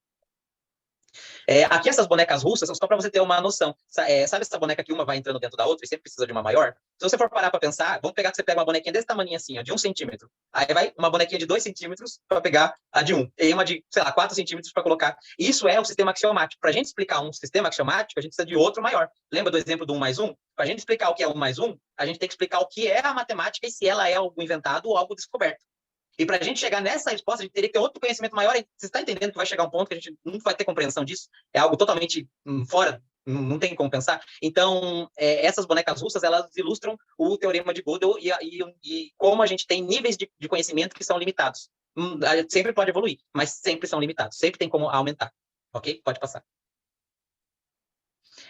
Aqui essas bonecas russas são só para você ter uma noção. Sabe essa boneca que uma vai entrando dentro da outra e sempre precisa de uma maior? Se você for parar para pensar, vamos pegar que você pega uma bonequinha desse tamanho assim, ó, de 1 centímetro. Aí vai uma bonequinha de 2 centímetros para pegar a de 1. E uma de, sei lá, 4 centímetros para colocar. Isso é o sistema axiomático. Para a gente explicar um sistema axiomático, a gente precisa de outro maior. Lembra do exemplo do 1 mais 1? Para a gente explicar o que é 1 mais 1, a gente tem que explicar o que é a matemática e se ela é algo inventado ou algo descoberto. E para a gente chegar nessa resposta, a gente teria que ter outro conhecimento maior. Você está entendendo que vai chegar um ponto que a gente não vai ter compreensão disso? É algo totalmente fora, não tem como pensar. Então, essas bonecas russas, elas ilustram o teorema de Gödel e como a gente tem níveis de conhecimento que são limitados. Sempre pode evoluir, mas sempre são limitados. Sempre tem como aumentar. Ok? Pode passar.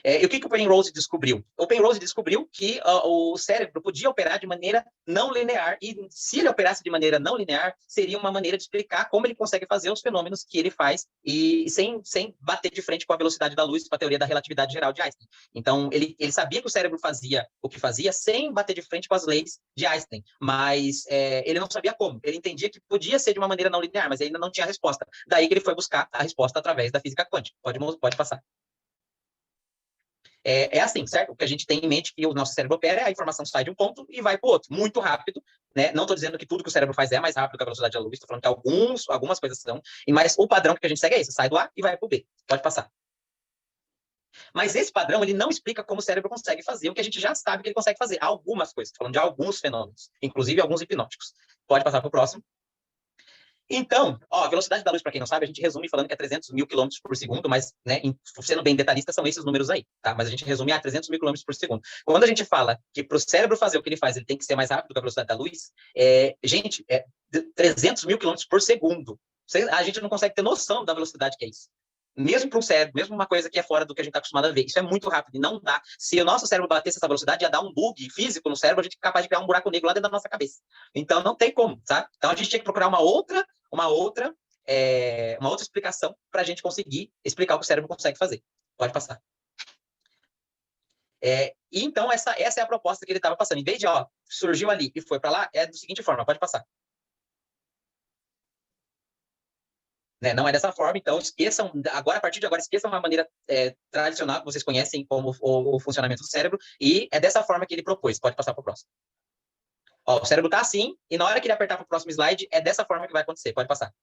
E o que o Penrose descobriu? O Penrose descobriu que o cérebro podia operar de maneira não linear, e se ele operasse de maneira não linear, seria uma maneira de explicar como ele consegue fazer os fenômenos que ele faz, e sem bater de frente com a velocidade da luz, com a teoria da relatividade geral de Einstein. Então, ele sabia que o cérebro fazia o que fazia sem bater de frente com as leis de Einstein, mas ele não sabia como. Ele entendia que podia ser de uma maneira não linear, mas ele ainda não tinha a resposta. Daí que ele foi buscar a resposta através da física quântica. Pode passar. Assim, certo? O que a gente tem em mente que o nosso cérebro opera, a informação sai de um ponto e vai para o outro, muito rápido, né? Não estou dizendo que tudo que o cérebro faz é mais rápido que a velocidade da luz, estou falando que algumas coisas são, mas o padrão que a gente segue é esse, sai do A e vai para o B. Pode passar. Mas esse padrão, ele não explica como o cérebro consegue fazer o que a gente já sabe que ele consegue fazer. Algumas coisas, estou falando de alguns fenômenos, inclusive alguns hipnóticos. Pode passar para o próximo. Então, a velocidade da luz, para quem não sabe, a gente resume falando que é 300 mil quilômetros por segundo, mas, né, sendo bem detalhista, são esses números aí, tá? Mas a gente resume a 300 mil quilômetros por segundo. Quando a gente fala que para o cérebro fazer o que ele faz, ele tem que ser mais rápido que a velocidade da luz, gente, 300 mil quilômetros por segundo. A gente não consegue ter noção da velocidade que é isso. Mesmo para um cérebro, mesmo uma coisa que é fora do que a gente está acostumado a ver. Isso é muito rápido e não dá. Se o nosso cérebro batesse essa velocidade, ia dar um bug físico no cérebro, a gente é capaz de criar um buraco negro lá dentro da nossa cabeça. Então, não tem como, sabe? Então, a gente tinha que procurar uma outra explicação para a gente conseguir explicar o que o cérebro consegue fazer. Pode passar. Então, essa é a proposta que ele estava passando. Em vez de, surgiu ali e foi para lá, é da seguinte forma, pode passar. Não é dessa forma, então esqueçam, a partir de agora, esqueçam a maneira tradicional que vocês conhecem como o funcionamento do cérebro, e é dessa forma que ele propôs. Pode passar para o próximo. O cérebro está assim, e na hora que ele apertar para o próximo slide, é dessa forma que vai acontecer. Pode passar.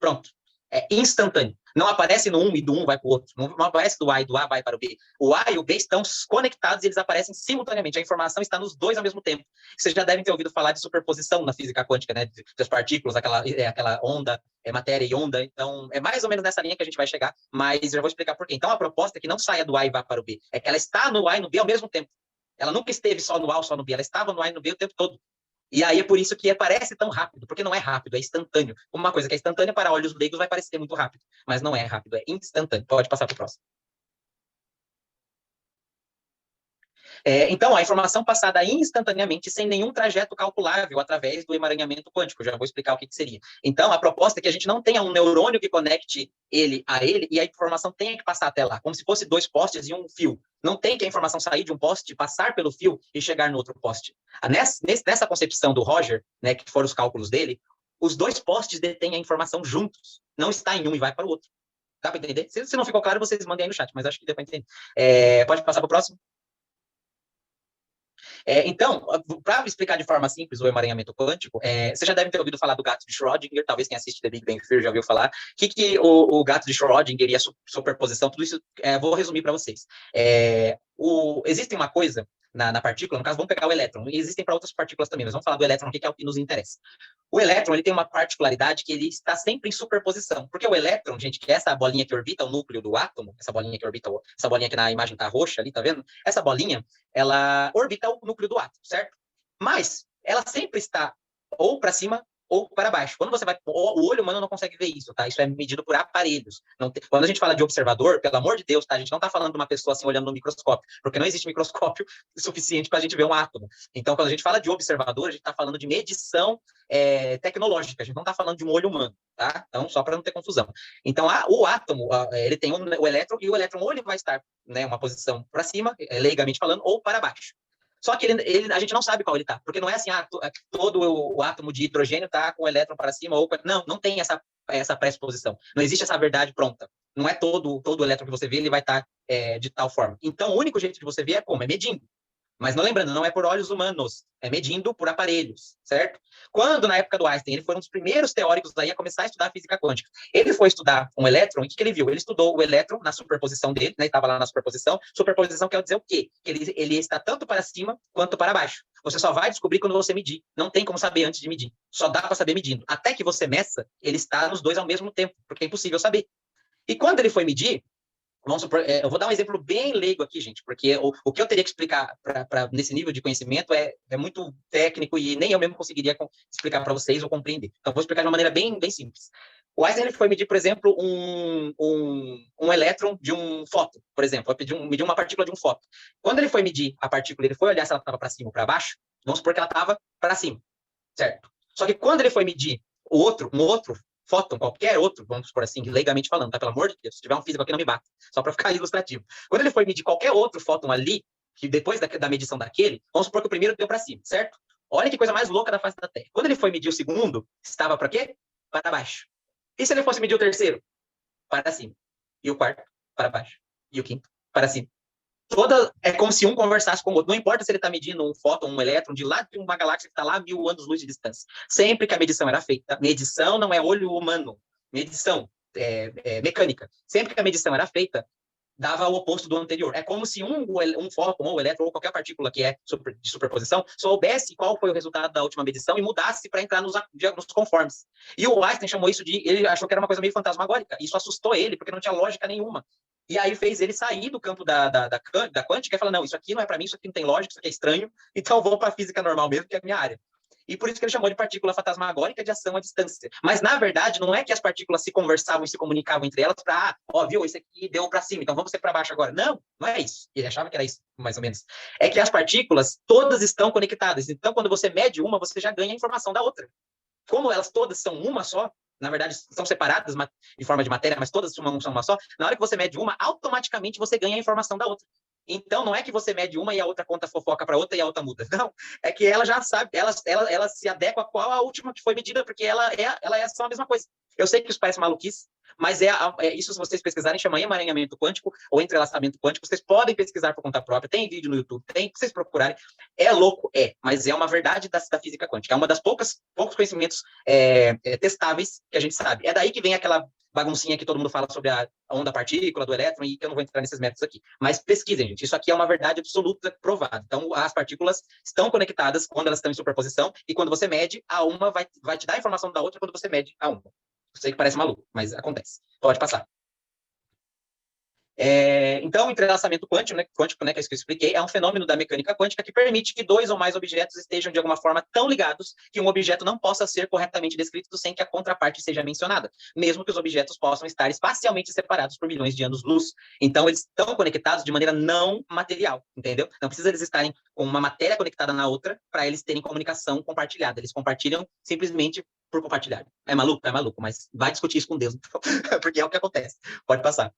Pronto. É instantâneo. Não aparece no 1 e do 1 vai para o outro. Não aparece do A e do A vai para o B. O A e o B estão conectados e eles aparecem simultaneamente. A informação está nos dois ao mesmo tempo. Vocês já devem ter ouvido falar de superposição na física quântica, né? Das partículas, aquela onda, matéria e onda. Então, é mais ou menos nessa linha que a gente vai chegar, mas eu já vou explicar por quê. Então, a proposta é que não saia do A e vá para o B. É que ela está no A e no B ao mesmo tempo. Ela nunca esteve só no A ou só no B. Ela estava no A e no B o tempo todo. E aí é por isso que parece tão rápido, porque não é rápido, é instantâneo. Uma coisa que é instantânea para olhos leigos vai parecer muito rápido, mas não é rápido, é instantâneo. Pode passar para o próximo. Então, a informação passada instantaneamente, sem nenhum trajeto calculável, através do emaranhamento quântico. Já vou explicar o que seria. Então, a proposta é que a gente não tenha um neurônio que conecte ele a ele e a informação tenha que passar até lá, como se fosse 2 postes e um fio. Não tem que a informação sair de um poste, passar pelo fio e chegar no outro poste. Nessa concepção do Roger, né, que foram os cálculos dele, os 2 postes detêm a informação juntos. Não está em um e vai para o outro. Dá para entender? Se não ficou claro, vocês mandem aí no chat, mas acho que deu para entender. Pode passar para o próximo? Então, para explicar de forma simples o emaranhamento quântico, você já deve ter ouvido falar do gato de Schrödinger, talvez quem assiste The Big Bang Theory já ouviu falar. O que o gato de Schrödinger e a superposição, tudo isso, vou resumir para vocês. Existe uma coisa na partícula, no caso, vamos pegar o elétron, e existem para outras partículas também, mas vamos falar do elétron, que é o que nos interessa. O elétron, ele tem uma particularidade que ele está sempre em superposição, porque o elétron, gente, que é essa bolinha que orbita o núcleo do átomo, essa bolinha que na imagem está roxa ali, tá vendo? Essa bolinha, ela orbita o núcleo do átomo, certo? Mas ela sempre está ou para cima ou para baixo. Quando você vai... O olho humano não consegue ver isso, tá? Isso é medido por aparelhos. Quando a gente fala de observador, pelo amor de Deus, tá? A gente não está falando de uma pessoa assim olhando no microscópio, porque não existe microscópio suficiente para a gente ver um átomo. Então, quando a gente fala de observador, a gente está falando de medição tecnológica. A gente não está falando de um olho humano, tá? Então, só para não ter confusão. Então, o átomo, ele tem o elétron, e o elétron ou ele vai estar, né, uma posição para cima, leigamente falando, ou para baixo. Só que a gente não sabe qual ele está, porque não é assim, todo o átomo de hidrogênio está com o elétron para cima, ou não tem essa pressuposição. Não existe essa verdade pronta. Não é todo o elétron que você vê, ele vai estar de tal forma. Então, o único jeito de você ver é como? É medindo. Mas não lembrando, não é por olhos humanos, é medindo por aparelhos, certo? Quando, na época do Einstein, ele foi um dos primeiros teóricos aí a começar a estudar a física quântica. Ele foi estudar um elétron, e o que ele viu? Ele estudou o elétron na superposição dele, né? Estava lá na superposição. Superposição quer dizer o quê? Que ele está tanto para cima quanto para baixo. Você só vai descobrir quando você medir. Não tem como saber antes de medir. Só dá para saber medindo. Até que você meça, ele está nos dois ao mesmo tempo, porque é impossível saber. E quando ele foi medir, vamos supor, eu vou dar um exemplo bem leigo aqui, gente, porque o que eu teria que explicar nesse nível de conhecimento é muito técnico e nem eu mesmo conseguiria explicar para vocês ou compreender. Então, vou explicar de uma maneira bem, bem simples. O Einstein ele foi medir, por exemplo, um elétron de um fóton, por exemplo, medir uma partícula de um fóton. Quando ele foi medir a partícula, ele foi olhar se ela estava para cima ou para baixo, vamos supor que ela estava para cima, certo? Só que quando ele foi medir um outro fóton, qualquer outro, vamos supor assim, leigamente falando, tá? Pelo amor de Deus, se tiver um físico aqui, não me bata, só para ficar ilustrativo. Quando ele foi medir qualquer outro fóton ali, que depois da medição daquele, vamos supor que o primeiro deu para cima, certo? Olha que coisa mais louca da face da Terra. Quando ele foi medir o segundo, estava para quê? Para baixo. E se ele fosse medir o terceiro? Para cima. E o quarto? Para baixo. E o quinto? Para cima. É como se um conversasse com o outro. Não importa se ele está medindo um fóton, um elétron, de lá de uma galáxia que está lá a 1000 anos-luz de distância. Sempre que a medição era feita, medição não é olho humano, medição mecânica. Sempre que a medição era feita, dava o oposto do anterior. É como se um fóton, ou elétron, ou qualquer partícula que é de superposição, soubesse qual foi o resultado da última medição e mudasse para entrar nos conformes. E o Einstein chamou isso ele achou que era uma coisa meio fantasmagórica. Isso assustou ele, porque não tinha lógica nenhuma. E aí fez ele sair do campo da quântica e falar, não, isso aqui não é para mim, isso aqui não tem lógica, isso aqui é estranho, então vou para a física normal mesmo, que é a minha área. E por isso que ele chamou de partícula fantasmagórica de ação à distância. Mas, na verdade, não é que as partículas se conversavam e se comunicavam entre elas para, viu, esse aqui deu para cima, então vamos ser para baixo agora. Não, não é isso. Ele achava que era isso, mais ou menos. É que as partículas todas estão conectadas. Então, quando você mede uma, você já ganha a informação da outra. Como elas todas são uma só, na verdade, são separadas em forma de matéria, mas todas são uma só, na hora que você mede uma, automaticamente você ganha a informação da outra. Então, não é que você mede uma e a outra conta fofoca para outra e a outra muda. Não, é que ela já sabe, ela se adequa a qual a última que foi medida, porque ela é só a mesma coisa. Eu sei que isso parece maluquice, mas isso, se vocês pesquisarem, chama emaranhamento quântico ou entrelaçamento quântico. Vocês podem pesquisar por conta própria, tem vídeo no YouTube, tem, se vocês procurarem. É louco, mas é uma verdade da física quântica. É uma das poucos conhecimentos testáveis que a gente sabe. É daí que vem aquela baguncinha que todo mundo fala sobre a onda partícula, do elétron, e que eu não vou entrar nesses métodos aqui. Mas pesquisem, gente. Isso aqui é uma verdade absoluta provada. Então, as partículas estão conectadas quando elas estão em superposição, e quando você mede, a uma vai te dar a informação da outra quando você mede a uma. Eu sei que parece maluco, mas acontece. Pode passar. Então, o entrelaçamento quântico, né, que é isso que eu expliquei, é um fenômeno da mecânica quântica que permite que dois ou mais objetos estejam, de alguma forma, tão ligados que um objeto não possa ser corretamente descrito sem que a contraparte seja mencionada, mesmo que os objetos possam estar espacialmente separados por milhões de anos-luz. Então, eles estão conectados de maneira não material, entendeu? Não precisa eles estarem com uma matéria conectada na outra para eles terem comunicação compartilhada. Eles compartilham simplesmente por compartilhar. É maluco, mas vai discutir isso com Deus, então, porque é o que acontece. Pode passar.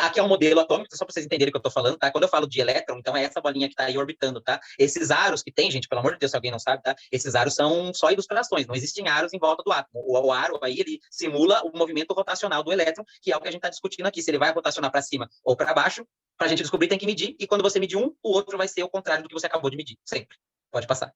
Aqui é um modelo atômico, só para vocês entenderem o que eu estou falando, tá? Quando eu falo de elétron, então é essa bolinha que está aí orbitando, tá? Esses aros que tem, gente, pelo amor de Deus, se alguém não sabe, tá? Esses aros são só ilustrações, não existem aros em volta do átomo. O aro aí, ele simula o movimento rotacional do elétron, que é o que a gente está discutindo aqui, se ele vai rotacionar para cima ou para baixo. Para a gente descobrir, tem que medir, e quando você medir um, o outro vai ser o contrário do que você acabou de medir, sempre. Pode passar.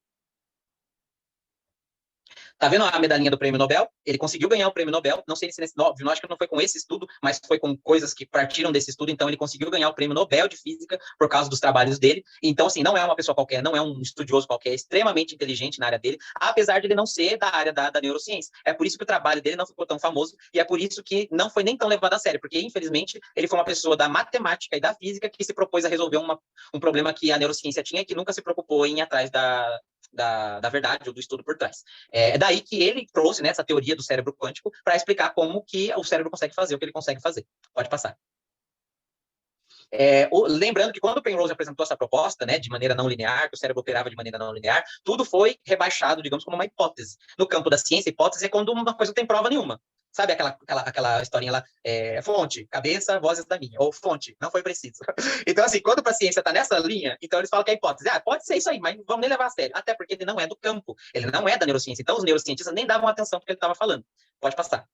Tá vendo a medalhinha do Prêmio Nobel? Ele conseguiu ganhar o Prêmio Nobel, não sei se óbvio, acho que não foi com esse estudo, mas foi com coisas que partiram desse estudo, então ele conseguiu ganhar o Prêmio Nobel de Física por causa dos trabalhos dele. Então, assim, não é uma pessoa qualquer, não é um estudioso qualquer, é extremamente inteligente na área dele, apesar de ele não ser da área da neurociência. É por isso que o trabalho dele não ficou tão famoso, e é por isso que não foi nem tão levado a sério, porque, infelizmente, ele foi uma pessoa da matemática e da física que se propôs a resolver um problema que a neurociência tinha e que nunca se preocupou em ir atrás da verdade ou do estudo por trás. É daí que ele trouxe, né, essa teoria do cérebro quântico para explicar como que o cérebro consegue fazer o que ele consegue fazer. Pode passar. Lembrando que quando o Penrose apresentou essa proposta, né, de maneira não linear, que o cérebro operava de maneira não linear, tudo foi rebaixado, digamos, como uma hipótese. No campo da ciência, hipótese é quando uma coisa não tem prova nenhuma. Sabe aquela historinha lá, fonte, cabeça, vozes da minha, ou fonte, não foi preciso. Então, assim, quando a ciência está nessa linha, então eles falam que é hipótese. Pode ser isso aí, mas não vamos nem levar a sério. Até porque ele não é do campo, ele não é da neurociência. Então, os neurocientistas nem davam atenção para o que ele estava falando. Pode passar.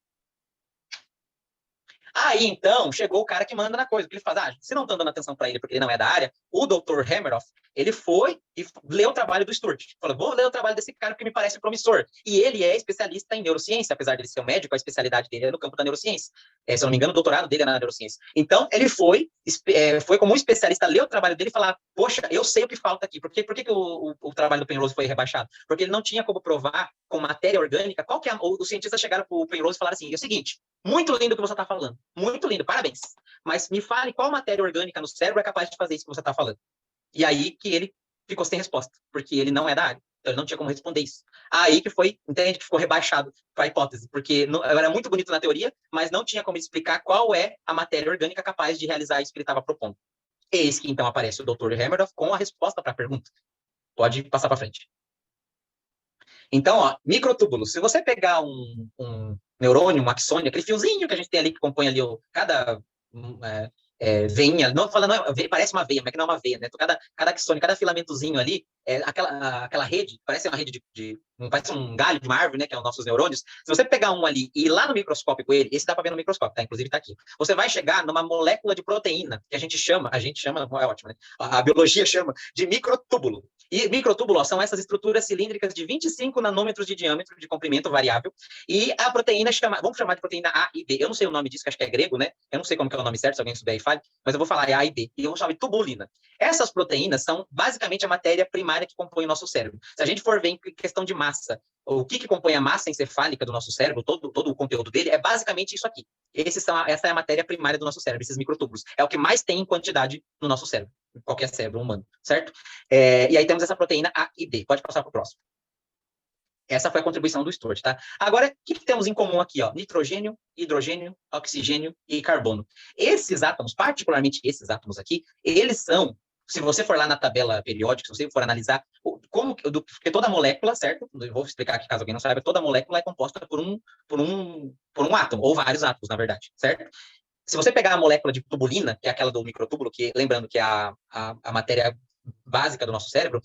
Aí, então, chegou o cara que manda na coisa, porque ele fala, se não estão dando atenção para ele porque ele não é da área, o Dr. Hameroff, ele foi e leu o trabalho do Sturt. Falou, vou ler o trabalho desse cara porque me parece promissor. E ele é especialista em neurociência, apesar de ele ser um médico, a especialidade dele é no campo da neurociência. Se eu não me engano, o doutorado dele é na neurociência. Então, ele foi como um especialista, ler o trabalho dele e falar, poxa, eu sei o que falta aqui. Por que o trabalho do Penrose foi rebaixado? Porque ele não tinha como provar com matéria orgânica. Qual que é? Os cientistas chegaram para o Penrose e falaram assim, é o seguinte, muito lindo o que você está falando, muito lindo, parabéns. Mas me fale qual matéria orgânica no cérebro é capaz de fazer isso que você está falando. E aí que ele ficou sem resposta, porque ele não é da área. Então ele não tinha como responder isso. Aí que foi, entende, que ficou rebaixado para a hipótese, porque era muito bonito na teoria, mas não tinha como explicar qual é a matéria orgânica capaz de realizar isso que ele estava propondo. Eis que então aparece o Dr. Hameroff com a resposta para a pergunta. Pode passar para frente. Então, ó, microtúbulos. Se você pegar um neurônio, um axônio, aquele fiozinho que a gente tem ali que compõe ali cada veinha, não, parece uma veia, mas que não é uma veia, né? Então, cada axônio, cada filamentozinho ali, aquela rede, parece uma rede parece um galho de uma árvore, né? Que é os nossos neurônios. Se você pegar um ali e ir lá no microscópio com ele, esse dá para ver no microscópio, tá? Inclusive tá aqui. Você vai chegar numa molécula de proteína, que a gente chama, é ótimo, né? A biologia chama de microtúbulo. E microtúbulo, ó, são essas estruturas cilíndricas de 25 nanômetros de diâmetro, de comprimento variável, e a proteína vamos chamar de proteína A e B. Eu não sei o nome disso, que acho que é grego, né? Eu não sei como que é o nome certo, se alguém souber aí fale, mas eu vou falar, é A e B. E eu vou chamar de tubulina. Essas proteínas são basicamente a matéria primária que compõe o nosso cérebro. Se a gente for ver em questão de massa, o que compõe a massa encefálica do nosso cérebro, todo o conteúdo dele, é basicamente isso aqui. Essa é a matéria primária do nosso cérebro, esses microtúbulos. É o que mais tem em quantidade no nosso cérebro, em qualquer cérebro humano, certo? E aí temos essa proteína A e B. Pode passar para o próximo. Essa foi a contribuição do Sturt, tá? Agora, o que temos em comum aqui, ó? Nitrogênio, hidrogênio, oxigênio e carbono. Esses átomos, particularmente esses átomos aqui, eles são, se você for lá na tabela periódica, se você for analisar, porque toda molécula, certo? Eu vou explicar aqui caso alguém não saiba, toda molécula é composta por um átomo, ou vários átomos, na verdade, certo? Se você pegar a molécula de tubulina, que é aquela do microtúbulo, lembrando que é a matéria básica do nosso cérebro,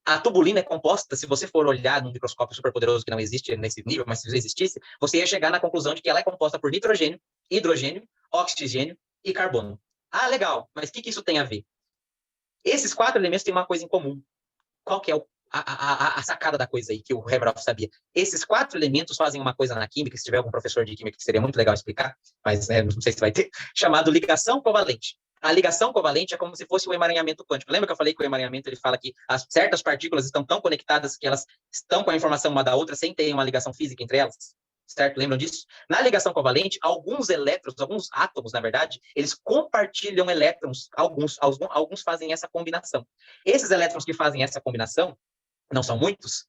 a tubulina é composta, se você for olhar num microscópio superpoderoso que não existe nesse nível, mas se existisse, você ia chegar na conclusão de que ela é composta por nitrogênio, hidrogênio, oxigênio e carbono. Ah, legal, mas o que isso tem a ver? Esses 4 elementos têm uma coisa em comum. Qual que é a sacada da coisa aí que o Hameroff sabia? Esses 4 elementos fazem uma coisa na química, se tiver algum professor de química que seria muito legal explicar, mas não sei se vai ter, chamado ligação covalente. A ligação covalente é como se fosse o emaranhamento quântico. Lembra que eu falei que o emaranhamento ele fala que certas partículas estão tão conectadas que elas estão com a informação uma da outra sem ter uma ligação física entre elas? Certo? Lembram disso? Na ligação covalente, alguns elétrons, alguns átomos, na verdade, eles compartilham elétrons. Alguns fazem essa combinação. Esses elétrons que fazem essa combinação, não são muitos,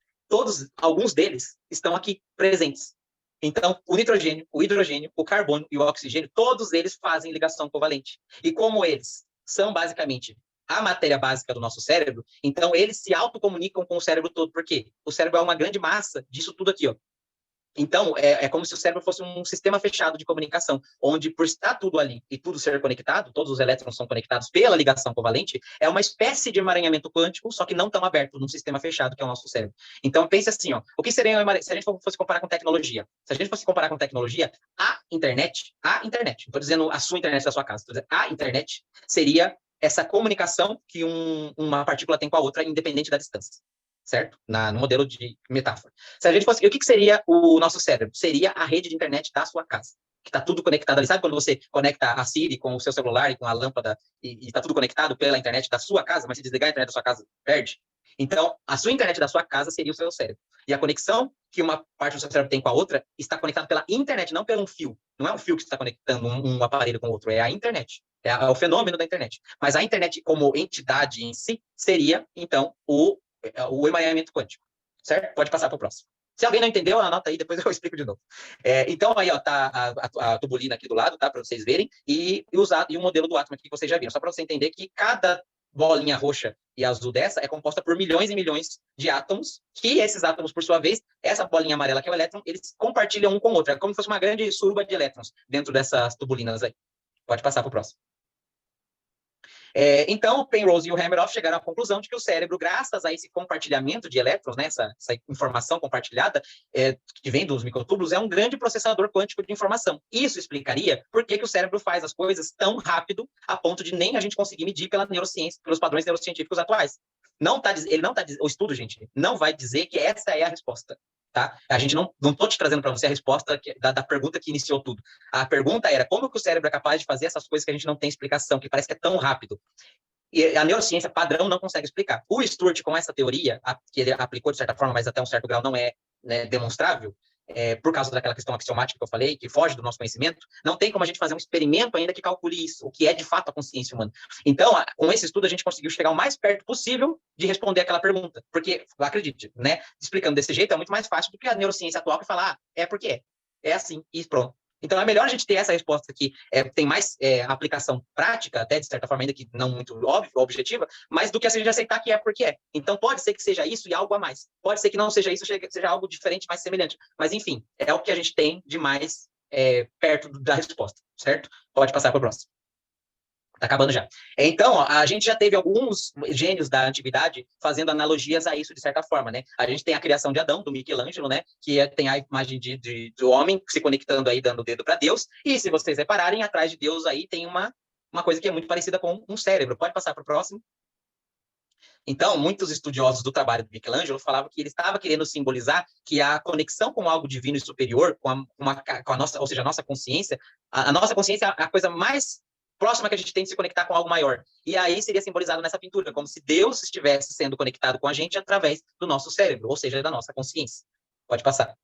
alguns deles estão aqui presentes. Então, o nitrogênio, o hidrogênio, o carbono e o oxigênio, todos eles fazem ligação covalente. E como eles são basicamente a matéria básica do nosso cérebro, então eles se autocomunicam com o cérebro todo. Por quê? O cérebro é uma grande massa disso tudo aqui, ó. Então, é como se o cérebro fosse um sistema fechado de comunicação, onde, por estar tudo ali e tudo ser conectado, todos os elétrons são conectados pela ligação covalente, é uma espécie de emaranhamento quântico, só que não tão aberto, num sistema fechado, que é o nosso cérebro. Então, pense assim, ó, o que seria se a gente fosse comparar com tecnologia? Se a gente fosse comparar com tecnologia, a internet, não estou dizendo a sua internet da sua casa, estou dizendo a internet seria essa comunicação que uma partícula tem com a outra, independente da distância. Certo? No modelo de metáfora. Se a gente fosse, o que seria o nosso cérebro? Seria a rede de internet da sua casa, que está tudo conectado ali. Sabe quando você conecta a Siri com o seu celular e com a lâmpada e está tudo conectado pela internet da sua casa, mas se desligar a internet da sua casa, perde? Então, a sua internet da sua casa seria o seu cérebro. E a conexão que uma parte do seu cérebro tem com a outra está conectada pela internet, não pelo fio. Não é um fio que está conectando um aparelho com o outro, é a internet. É o fenômeno da internet. Mas a internet como entidade em si seria, então, o emaranhamento quântico, certo? Pode passar para o próximo. Se alguém não entendeu, anota aí, depois eu explico de novo. Então, aí, ó, tá a tubulina aqui do lado, tá? Para vocês verem, e o modelo do átomo aqui que vocês já viram, só para você entender que cada bolinha roxa e azul dessa é composta por milhões e milhões de átomos, que esses átomos, por sua vez, essa bolinha amarela que é o elétron, eles compartilham um com o outro. É como se fosse uma grande suruba de elétrons dentro dessas tubulinas aí. Pode passar para o próximo. Então, o Penrose e o Hameroff chegaram à conclusão de que o cérebro, graças a esse compartilhamento de elétrons, né, essa informação compartilhada que vem dos microtúbulos, é um grande processador quântico de informação. Isso explicaria por que o cérebro faz as coisas tão rápido a ponto de nem a gente conseguir medir pela neurociência, pelos padrões neurocientíficos atuais. O estudo, gente, não vai dizer que essa é a resposta. Tá? A gente não estou te trazendo para você a resposta da pergunta que iniciou tudo. A pergunta era como que o cérebro é capaz de fazer essas coisas que a gente não tem explicação, que parece que é tão rápido. E a neurociência padrão não consegue explicar. O Stewart, com essa teoria, que ele aplicou de certa forma, mas até um certo grau não é, né, demonstrável, por causa daquela questão axiomática que eu falei, que foge do nosso conhecimento, não tem como a gente fazer um experimento ainda que calcule isso, o que é de fato a consciência humana. Então, com esse estudo, a gente conseguiu chegar o mais perto possível de responder aquela pergunta. Porque, acredite, né, explicando desse jeito é muito mais fácil do que a neurociência atual que fala, é porque é. É assim, e pronto. Então, é melhor a gente ter essa resposta que tem mais aplicação prática, até de certa forma, ainda que não muito óbvia, objetiva, mas do que a gente aceitar que é porque é. Então, pode ser que seja isso e algo a mais. Pode ser que não seja isso, seja algo diferente, mais semelhante. Mas, enfim, é o que a gente tem de mais perto da resposta, certo? Pode passar para o próximo. Está acabando já. Então, a gente já teve alguns gênios da antiguidade fazendo analogias a isso, de certa forma, né? A gente tem a criação de Adão, do Michelangelo, né? Que tem a imagem do homem se conectando aí, dando o dedo para Deus. E se vocês repararem, atrás de Deus aí tem uma coisa que é muito parecida com um cérebro. Pode passar para o próximo. Então, muitos estudiosos do trabalho do Michelangelo falavam que ele estava querendo simbolizar que a conexão com algo divino e superior, com a nossa, ou seja, a nossa consciência, a nossa consciência é a coisa mais próxima que a gente tem de se conectar com algo maior. E aí seria simbolizado nessa pintura, como se Deus estivesse sendo conectado com a gente através do nosso cérebro, ou seja, da nossa consciência. Pode passar.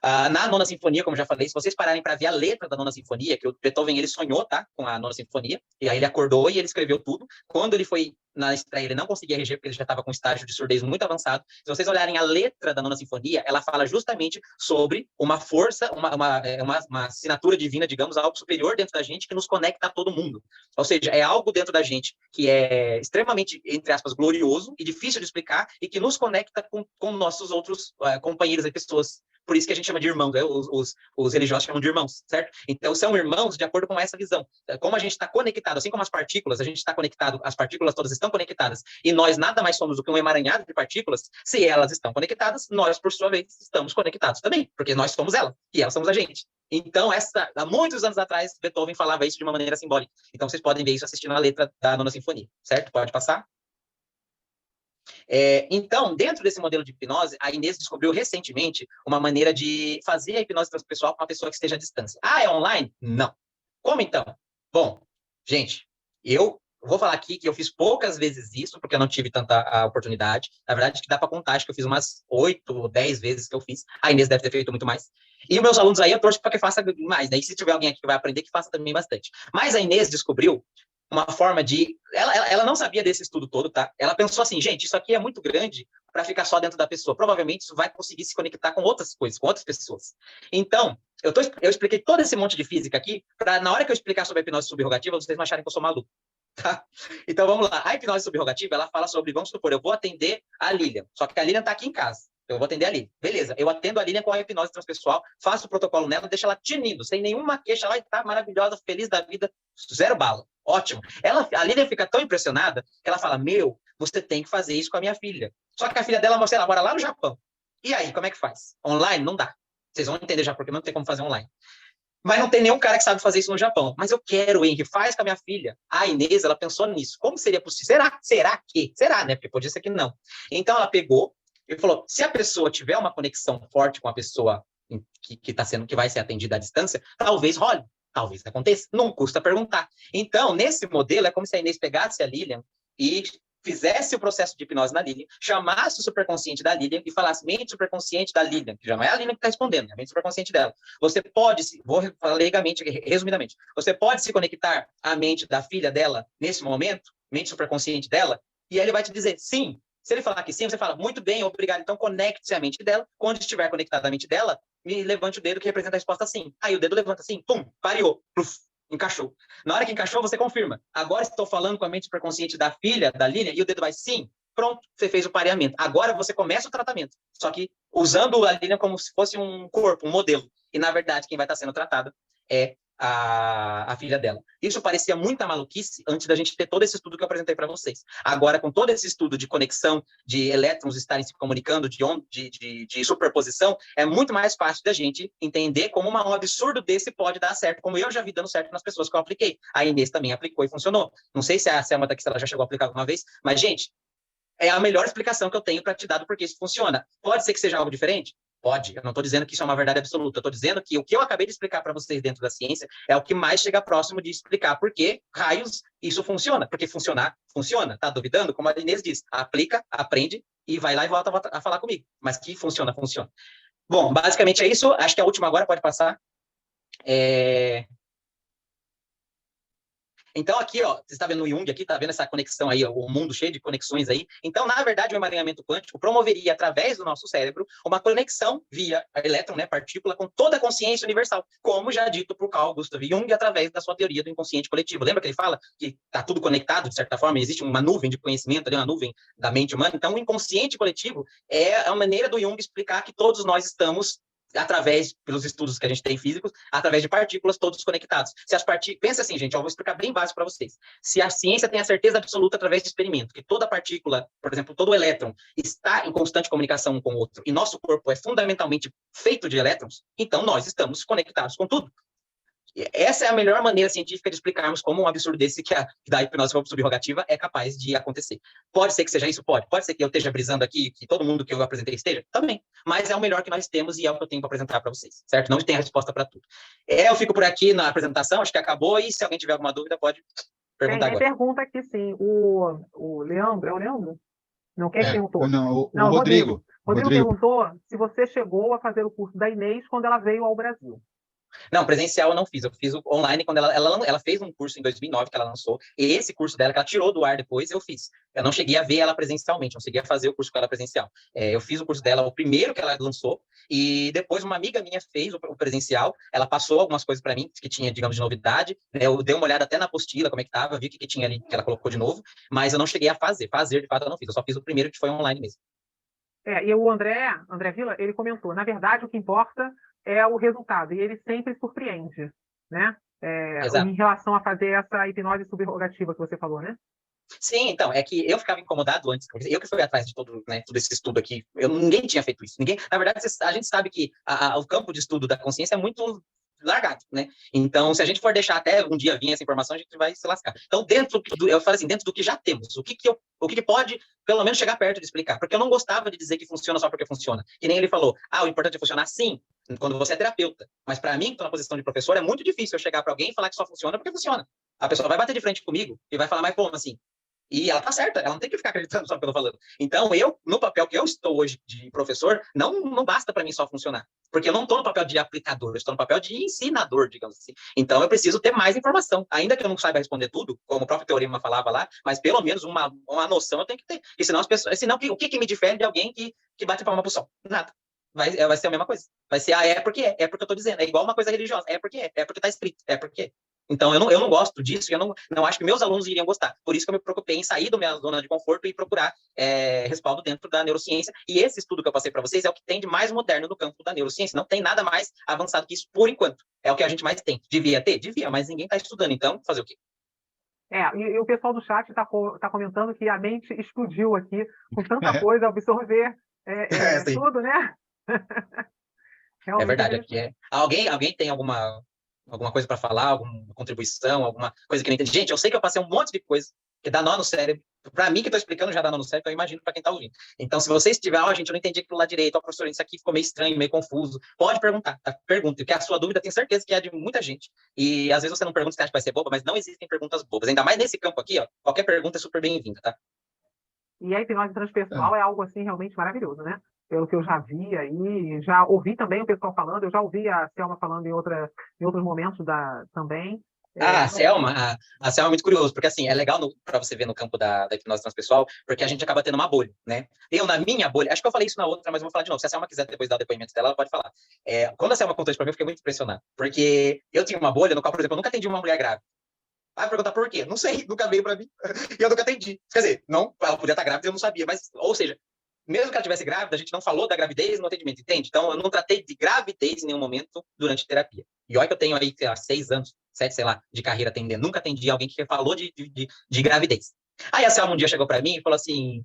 Na Nona Sinfonia, como já falei, se vocês pararem para ver a letra da Nona Sinfonia, que o Beethoven ele sonhou, tá, com a Nona Sinfonia, e aí ele acordou e ele escreveu tudo. Quando ele foi na estreia, ele não conseguia reger, porque ele já estava com um estágio de surdez muito avançado. Se vocês olharem a letra da Nona Sinfonia, ela fala justamente sobre uma força, uma assinatura divina, digamos, algo superior dentro da gente que nos conecta a todo mundo. Ou seja, é algo dentro da gente que é extremamente, entre aspas, glorioso e difícil de explicar e que nos conecta com nossos outros companheiros e pessoas. Por isso que a gente chama de irmãos, né? Os religiosos chamam de irmãos, certo? Então, são irmãos de acordo com essa visão. Como a gente está conectado, assim como as partículas, a gente está conectado, as partículas todas estão conectadas, e nós nada mais somos do que um emaranhado de partículas, se elas estão conectadas, nós, por sua vez, estamos conectados também, porque nós somos ela, e elas somos a gente. Então, há muitos anos atrás, Beethoven falava isso de uma maneira simbólica. Então, vocês podem ver isso assistindo a letra da Nona Sinfonia, certo? Pode passar. Então, dentro desse modelo de hipnose, a Inês descobriu recentemente uma maneira de fazer a hipnose transpessoal com uma pessoa que esteja à distância. Ah, é online? Não. Como então? Bom, gente, eu vou falar aqui que eu fiz poucas vezes isso, porque eu não tive tanta oportunidade. Na verdade, que dá para contar, acho que eu fiz umas 8 ou 10 vezes que eu fiz. A Inês deve ter feito muito mais. E os meus alunos aí, eu torço para que faça mais. Daí, se tiver alguém aqui que vai aprender, que faça também bastante. Mas a Inês descobriu uma forma de... Ela não sabia desse estudo todo, tá? Ela pensou assim, gente, isso aqui é muito grande para ficar só dentro da pessoa. Provavelmente isso vai conseguir se conectar com outras coisas, com outras pessoas. Então, eu expliquei todo esse monte de física aqui para, na hora que eu explicar sobre a hipnose subrogativa, vocês não acharem que eu sou maluco. Tá? Então, vamos lá. A hipnose subrogativa, ela fala sobre, vamos supor, eu vou atender a Lilian, só que a Lilian está aqui em casa. Eu vou atender a Lilian. Beleza, eu atendo a Lilian com a hipnose transpessoal, faço o protocolo nela, deixo ela tinindo, sem nenhuma queixa, ela está maravilhosa, feliz da vida, zero bala. Ótimo. A Lilian fica tão impressionada que ela fala, você tem que fazer isso com a minha filha. Só que a filha dela, ela mora lá no Japão. E aí, como é que faz? Online? Não dá. Vocês vão entender já, porque não tem como fazer online. Mas não tem nenhum cara que sabe fazer isso no Japão. Mas eu quero, Henry, faz com a minha filha. A Inês, ela pensou nisso. Como seria possível? Será que? Será, né? Porque podia ser que não. Então, ela pegou e falou, se a pessoa tiver uma conexão forte com a pessoa que vai ser atendida à distância, talvez role. Talvez aconteça, não custa perguntar. Então, nesse modelo, é como se a Inês pegasse a Lilian e fizesse o processo de hipnose na Lilian, chamasse o superconsciente da Lilian e falasse, mente superconsciente da Lilian, que já não é a Lilian que está respondendo, é a mente superconsciente dela. Você pode, vou falar leigamente, resumidamente, você pode se conectar à mente da filha dela nesse momento, mente superconsciente dela, e aí ele vai te dizer sim. Se ele falar que sim, você fala, muito bem, obrigado, então conecte-se à mente dela. Quando estiver conectado à mente dela, me levante o dedo que representa a resposta sim. Aí o dedo levanta assim, pum, pareou, pluf, encaixou. Na hora que encaixou, você confirma. Agora estou falando com a mente superconsciente da filha, da Lilian, e o dedo vai sim, pronto, você fez o pareamento. Agora você começa o tratamento, só que usando a Lilian como se fosse um corpo, um modelo. E, na verdade, quem vai estar sendo tratada é a filha dela. Isso parecia muita maluquice antes da gente ter todo esse estudo que eu apresentei para vocês. Agora, com todo esse estudo de conexão, de elétrons estarem se comunicando, de superposição, é muito mais fácil da gente entender como um absurdo desse pode dar certo, como eu já vi dando certo nas pessoas que eu apliquei. A Inês também aplicou e funcionou. Não sei se a Selma daqui, se ela já chegou a aplicar alguma vez, mas, gente, é a melhor explicação que eu tenho para te dar do porquê isso funciona. Pode ser que seja algo diferente? Pode. Eu não estou dizendo que isso é uma verdade absoluta. Eu estou dizendo que o que eu acabei de explicar para vocês dentro da ciência é o que mais chega próximo de explicar por que raios isso funciona. Porque funcionar, funciona. Está duvidando? Como a Inês diz, aplica, aprende e vai lá e volta a falar comigo. Mas que funciona, funciona. Bom, basicamente é isso. Acho que a última agora pode passar. Então, aqui, ó, você está vendo o Jung aqui, está vendo essa conexão aí, o mundo cheio de conexões aí. Então, na verdade, o emaranhamento quântico promoveria, através do nosso cérebro, uma conexão via elétron, né, partícula, com toda a consciência universal, como já dito por Carl Gustav Jung, através da sua teoria do inconsciente coletivo. Lembra que ele fala que está tudo conectado, de certa forma, existe uma nuvem de conhecimento ali, uma nuvem da mente humana? Então, o inconsciente coletivo é a maneira do Jung explicar que todos nós estamos através, pelos estudos que a gente tem físicos, através de partículas todos conectados. Se as Pensa assim, gente, eu vou explicar bem básico para vocês. Se a ciência tem a certeza absoluta através de experimento, que toda partícula, por exemplo, todo elétron, está em constante comunicação um com o outro, e nosso corpo é fundamentalmente feito de elétrons, então nós estamos conectados com tudo. Essa é a melhor maneira científica de explicarmos como um absurdo desse, que da hipnose subrogativa é capaz de acontecer. Pode ser que seja isso? Pode. Pode ser que eu esteja brisando aqui, que todo mundo que eu apresentei esteja? Também. Mas é o melhor que nós temos e é o que eu tenho para apresentar para vocês, certo? Não tem a resposta para tudo. Eu fico por aqui na apresentação, acho que acabou, e se alguém tiver alguma dúvida, pode perguntar agora. Tem pergunta aqui, sim. O Leandro, é o Leandro? Não, quem perguntou? Não, o Rodrigo. Rodrigo perguntou se você chegou a fazer o curso da Inês quando ela veio ao Brasil. Não, presencial eu não fiz. Eu fiz o online quando ela fez um curso em 2009 que ela lançou. E esse curso dela, que ela tirou do ar depois, eu fiz. Eu não cheguei a ver ela presencialmente, não cheguei a fazer o curso com ela presencial. Eu fiz o curso dela, o primeiro que ela lançou, e depois uma amiga minha fez o presencial. Ela passou algumas coisas para mim, que tinha, digamos, de novidade. Eu dei uma olhada até na apostila, como é que estava, vi o que tinha ali, que ela colocou de novo, mas eu não cheguei a fazer. Fazer, de fato, eu não fiz. Eu só fiz o primeiro, que foi online mesmo. E o André Villa, ele comentou, na verdade, o que importa é o resultado, e ele sempre surpreende, né? Em relação a fazer essa hipnose subrogativa que você falou, né? Sim, então, é que eu ficava incomodado antes, eu que fui atrás de todo esse estudo aqui, ninguém tinha feito isso, na verdade, a gente sabe que o campo de estudo da consciência é muito largado, né? Então, se a gente for deixar até um dia vir essa informação, a gente vai se lascar. Então, eu falo assim, dentro do que já temos, o que pode, pelo menos, chegar perto de explicar, porque eu não gostava de dizer que funciona só porque funciona. Que nem ele falou, o importante é funcionar sim, quando você é terapeuta. Mas para mim, que estou na posição de professor, é muito difícil eu chegar para alguém e falar que só funciona porque funciona. A pessoa vai bater de frente comigo e vai falar, mas como assim? E ela tá certa, ela não tem que ficar acreditando só no que eu tô falando. Então, no papel que eu estou hoje de professor, não basta para mim só funcionar. Porque eu não estou no papel de aplicador, eu estou no papel de ensinador, digamos assim. Então, eu preciso ter mais informação. Ainda que eu não saiba responder tudo, como o próprio Teorema falava lá, mas pelo menos uma noção eu tenho que ter. E senão, o que me difere de alguém que bate palma pro sol? Nada. Vai ser a mesma coisa. Vai ser, é porque eu estou dizendo. É igual uma coisa religiosa. É porque está escrito. É porque. Então, eu não gosto disso, e eu não acho que meus alunos iriam gostar. Por isso que eu me preocupei em sair da minha zona de conforto e procurar respaldo dentro da neurociência. E esse estudo que eu passei para vocês é o que tem de mais moderno no campo da neurociência. Não tem nada mais avançado que isso, por enquanto. É o que a gente mais tem. Devia ter? Devia, mas ninguém está estudando. Então, fazer o quê? E o pessoal do chat está comentando que a mente explodiu aqui, com tanta coisa, absorver tudo, né? É verdade. Alguém tem alguma coisa para falar, alguma contribuição, alguma coisa que não entendi? Gente, eu sei que eu passei um monte de coisa que dá nó no cérebro. Para mim que estou explicando já dá nó no cérebro, eu imagino para quem está ouvindo. Então, se vocês tiverem, gente, eu não entendi aquilo lá direito, professor, isso aqui ficou meio estranho, meio confuso, pode perguntar, tá? Pergunte, porque a sua dúvida tenho certeza que é de muita gente. E às vezes você não pergunta se acha que vai ser boba, mas não existem perguntas bobas. Ainda mais nesse campo aqui, qualquer pergunta é super bem-vinda, tá? E a hipnose transpessoal é algo assim realmente maravilhoso, né? Pelo que eu já vi aí, já ouvi também o pessoal falando, eu já ouvi a Selma falando em outros momentos também. A Selma é muito curioso, porque assim, é legal para você ver no campo da hipnose transpessoal, porque a gente acaba tendo uma bolha, né? Eu, na minha bolha, acho que eu falei isso na outra, mas eu vou falar de novo. Se a Selma quiser depois dar o depoimento dela, ela pode falar. Quando a Selma contou isso para mim, eu fiquei muito impressionado, porque eu tinha uma bolha no qual, por exemplo, eu nunca atendi uma mulher grávida. Vai perguntar por quê? Não sei, nunca veio para mim. E eu nunca atendi. Quer dizer, não, ela podia estar grávida e eu não sabia, mas, ou seja, mesmo que ela estivesse grávida, a gente não falou da gravidez no atendimento, entende? Então, eu não tratei de gravidez em nenhum momento durante a terapia. E olha que eu tenho aí, sei lá, 6 anos, 7, sei lá, de carreira atendendo. Nunca atendi alguém que falou de gravidez. Aí a Selma um dia chegou para mim e falou assim,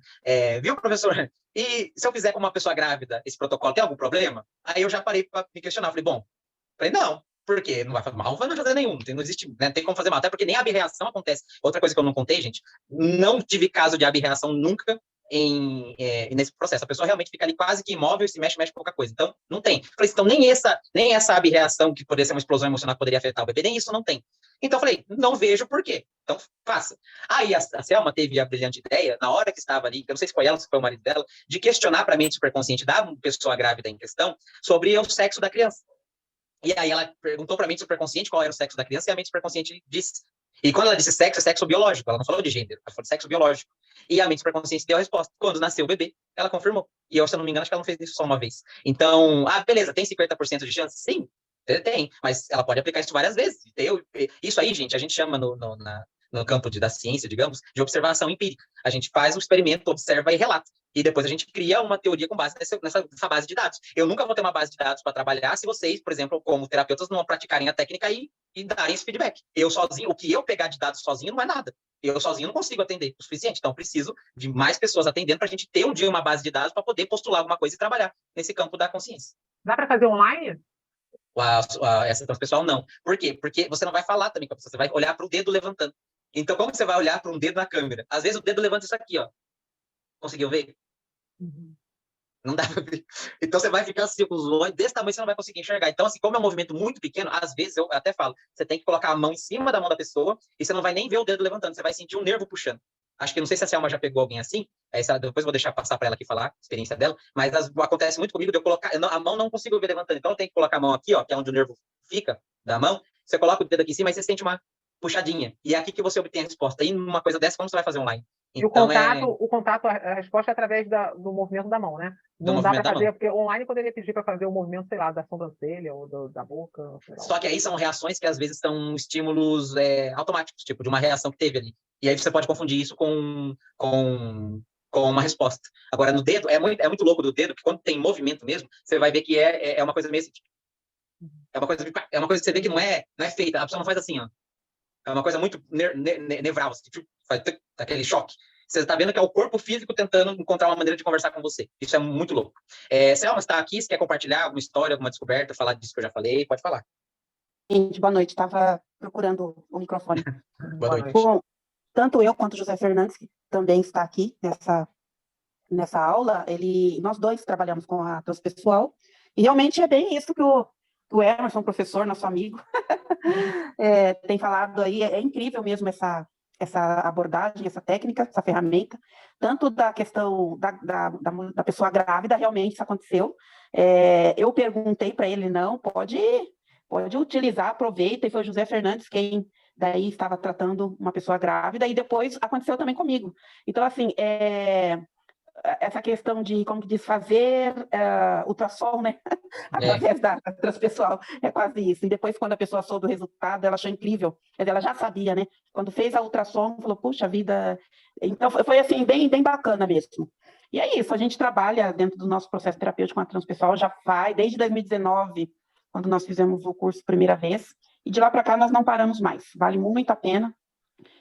viu, professor, e se eu fizer com uma pessoa grávida esse protocolo, tem algum problema? Aí eu já parei para me questionar. Falei, bom, não, porque não vai fazer mal, não vai fazer nenhum, não existe, né, não tem como fazer mal, até porque nem a abreação acontece. Outra coisa que eu não contei, gente, não tive caso de abreação nunca nesse processo. A pessoa realmente fica ali quase que imóvel e se mexe pouca coisa. Então, não tem. Falei, então, nem essa abreação que poderia ser uma explosão emocional que poderia afetar o bebê, nem isso não tem. Então, falei, não vejo por quê. Então, faça. Aí, a Selma teve a brilhante ideia, na hora que estava ali, eu não sei se foi ela, se foi o marido dela, de questionar para a mente superconsciente da pessoa grávida em questão sobre o sexo da criança. E aí ela perguntou para a mente superconsciente qual era o sexo da criança e a mente superconsciente disse. E quando ela disse sexo, é sexo biológico. Ela não falou de gênero, ela falou de sexo biológico. E a mente superconsciente deu a resposta. Quando nasceu o bebê, ela confirmou. E eu, se eu não me engano, acho que ela não fez isso só uma vez. Então, beleza, tem 50% de chance? Sim, tem. Mas ela pode aplicar isso várias vezes. Isso aí, gente, a gente chama no campo da ciência, digamos, de observação empírica. A gente faz um experimento, observa e relata. E depois a gente cria uma teoria com base nessa base de dados. Eu nunca vou ter uma base de dados para trabalhar se vocês, por exemplo, como terapeutas, não praticarem a técnica e darem esse feedback. Eu sozinho, o que eu pegar de dados sozinho não é nada. Eu sozinho não consigo atender o suficiente. Então, eu preciso de mais pessoas atendendo para a gente ter um dia uma base de dados para poder postular alguma coisa e trabalhar nesse campo da consciência. Dá para fazer online? Essa transpessoal, não. Por quê? Porque você não vai falar também com a pessoa, você vai olhar para o dedo levantando. Então, como você vai olhar para um dedo na câmera? Às vezes o dedo levanta isso aqui, ó. Conseguiu ver? Uhum. Não dá para ver. Então, você vai ficar assim, com os olhos desse tamanho, você não vai conseguir enxergar. Então, assim, como é um movimento muito pequeno, às vezes, eu até falo, você tem que colocar a mão em cima da mão da pessoa e você não vai nem ver o dedo levantando, você vai sentir um nervo puxando. Acho que, não sei se a Selma já pegou alguém assim, depois eu vou deixar passar para ela aqui falar a experiência dela, mas acontece muito comigo de eu colocar, a mão não consigo ver levantando, então eu tenho que colocar a mão aqui, ó, que é onde o nervo fica da mão, você coloca o dedo aqui em cima e você sente uma puxadinha, e é aqui que você obtém a resposta. E numa coisa dessa, como você vai fazer online? E então, o contato, a resposta é através do movimento da mão, né? Não dá para fazer, porque online poderia pedir para fazer o movimento, sei lá, da sobrancelha ou da boca. Só que aí são reações que às vezes são estímulos automáticos, tipo de uma reação que teve ali. E aí você pode confundir isso com uma resposta. Agora, no dedo, é muito louco do dedo, que quando tem movimento mesmo, você vai ver que é uma coisa mesmo. É uma coisa que você vê que não é feita. A pessoa não faz assim, ó. É uma coisa muito nevral, assim, faz aquele choque. Você está vendo que é o corpo físico tentando encontrar uma maneira de conversar com você. Isso é muito louco. Selma, está aqui? Você quer compartilhar alguma história, alguma descoberta, falar disso que eu já falei? Pode falar. Gente, boa noite. Estava procurando o microfone. Boa noite. Bom, tanto eu quanto o José Fernandes, que também está aqui nessa aula, nós dois trabalhamos com a transpessoal, e realmente é bem isso que o Emerson, professor, nosso amigo, tem falado aí. É incrível mesmo essa abordagem, essa técnica, essa ferramenta, tanto da questão da pessoa grávida, realmente isso aconteceu. Eu perguntei para ele, não, pode utilizar, aproveita, e foi o José Fernandes quem daí estava tratando uma pessoa grávida, e depois aconteceu também comigo. Então, assim, essa questão de, como que diz, fazer ultrassom, né? Através da transpessoal, é quase isso. E depois, quando a pessoa soube o resultado, ela achou incrível. Ela já sabia, né? Quando fez a ultrassom, falou, puxa vida. Então, foi assim, bem, bem bacana mesmo. E é isso, a gente trabalha dentro do nosso processo terapêutico com a transpessoal, já faz, desde 2019, quando nós fizemos o curso primeira vez, e de lá para cá nós não paramos mais. Vale muito a pena.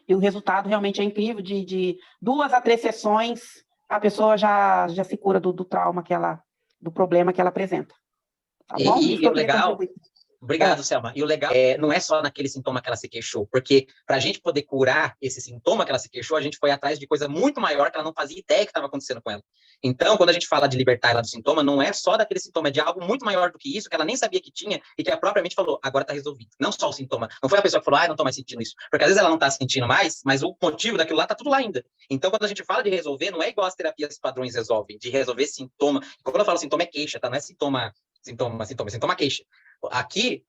E o resultado realmente é incrível, de 2 a 3 sessões, a pessoa já se cura do trauma do problema que ela apresenta. Tá bom? E o legal... Obrigado, Selma. E o legal não é só naquele sintoma que ela se queixou, porque para a gente poder curar esse sintoma que ela se queixou, a gente foi atrás de coisa muito maior que ela não fazia ideia que estava acontecendo com ela. Então, quando a gente fala de libertar ela do sintoma, não é só daquele sintoma, é de algo muito maior do que isso, que ela nem sabia que tinha e que ela propriamente falou, agora está resolvido. Não só o sintoma. Não foi a pessoa que falou, não estou mais sentindo isso. Porque às vezes ela não está sentindo mais, mas o motivo daquilo lá está tudo lá ainda. Então, quando a gente fala de resolver, não é igual as terapias padrões resolvem, de resolver sintoma. Quando eu falo sintoma, é queixa, tá? Não é sintoma queixa. Aqui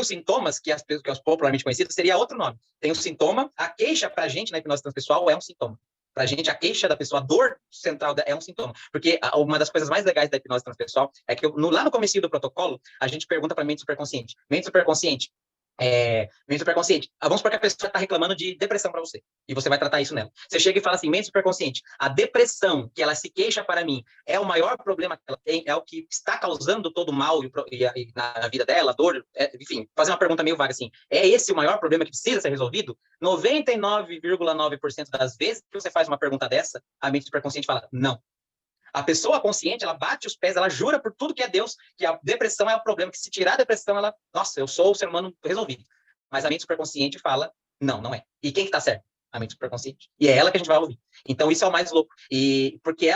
os sintomas, que os popularmente conhecidos, seria outro nome. Tem o sintoma, a queixa para a gente na hipnose transpessoal é um sintoma. Para a gente, a queixa da pessoa, a dor central é um sintoma. Porque uma das coisas mais legais da hipnose transpessoal é que lá no comecinho do protocolo, a gente pergunta para a mente superconsciente. Mente superconsciente, mente superconsciente. Vamos supor que a pessoa está reclamando de depressão para você, e você vai tratar isso nela. Você chega e fala assim, mente superconsciente, a depressão que ela se queixa para mim é o maior problema que ela tem, é o que está causando todo o mal na vida dela, a dor, enfim, fazer uma pergunta meio vaga assim, é esse o maior problema que precisa ser resolvido? 99,9% das vezes que você faz uma pergunta dessa, a mente superconsciente fala, não. A pessoa consciente, ela bate os pés, ela jura por tudo que é Deus, que a depressão é o problema, que se tirar a depressão, ela, nossa, eu sou o ser humano resolvido. Mas a mente superconsciente fala, não, não é. E quem que tá certo? A mente superconsciente. E é ela que a gente vai ouvir. Então, isso é o mais louco. E porque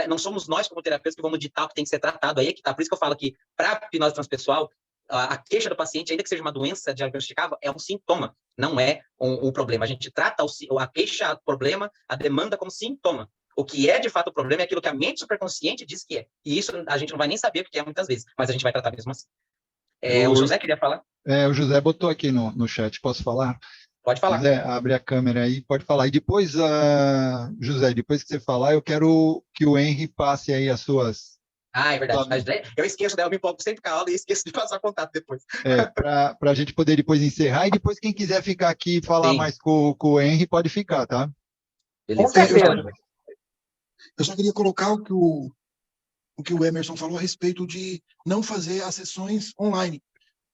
não somos nós, como terapeutas, que vamos ditar o que tem que ser tratado. Aí é que tá. Por isso que eu falo que, para hipnose transpessoal, a queixa do paciente, ainda que seja uma doença diagnosticável, é um sintoma, não é um problema. A gente trata a queixa, o problema, a demanda como sintoma. O que é, de fato, o problema é aquilo que a mente superconsciente diz que é. E isso a gente não vai nem saber o que é muitas vezes, mas a gente vai tratar mesmo assim. O José queria falar? O José botou aqui no chat, posso falar? Pode falar. José, abre a câmera aí, pode falar. E depois, José, depois que você falar, eu quero que o Henry passe aí as suas... É verdade. Eu esqueço, né? Eu me empolgo sempre com a aula e esqueço de passar contato depois. Para a gente poder depois encerrar. E depois, quem quiser ficar aqui e falar mais com o Henry, pode ficar, tá? Beleza. Eu só queria colocar o que o Emerson falou a respeito de não fazer as sessões online.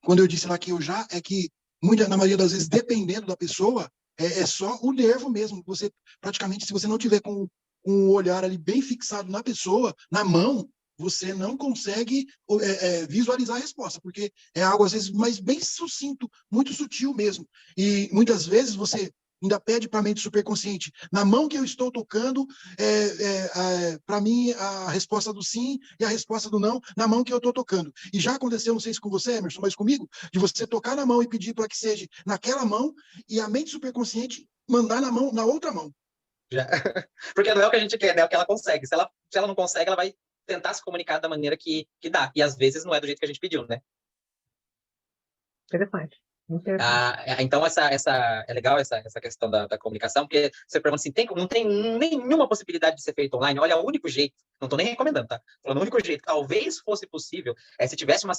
Quando eu disse lá que é que, na maioria das vezes, dependendo da pessoa, é só o nervo mesmo. Você, praticamente, se você não tiver com o olhar ali bem fixado na pessoa, na mão, você não consegue visualizar a resposta, porque é algo, às vezes, mas bem sucinto, muito sutil mesmo. E, muitas vezes, você ainda pede para a mente superconsciente, na mão que eu estou tocando, para mim, a resposta do sim e a resposta do não, na mão que eu estou tocando. E já aconteceu, não sei se com você, Emerson, mas comigo, de você tocar na mão e pedir para que seja naquela mão, e a mente superconsciente mandar na outra mão. Já. Porque não é o que a gente quer, né? É o que ela consegue. Se ela não consegue, ela vai tentar se comunicar da maneira que dá. E às vezes não é do jeito que a gente pediu, né? Interessante. Então, é legal essa questão da comunicação, porque você pergunta assim, não tem nenhuma possibilidade de ser feito online? Olha, o único jeito, não estou nem recomendando, tá? Falando, o único jeito, talvez fosse possível, é se tivesse uma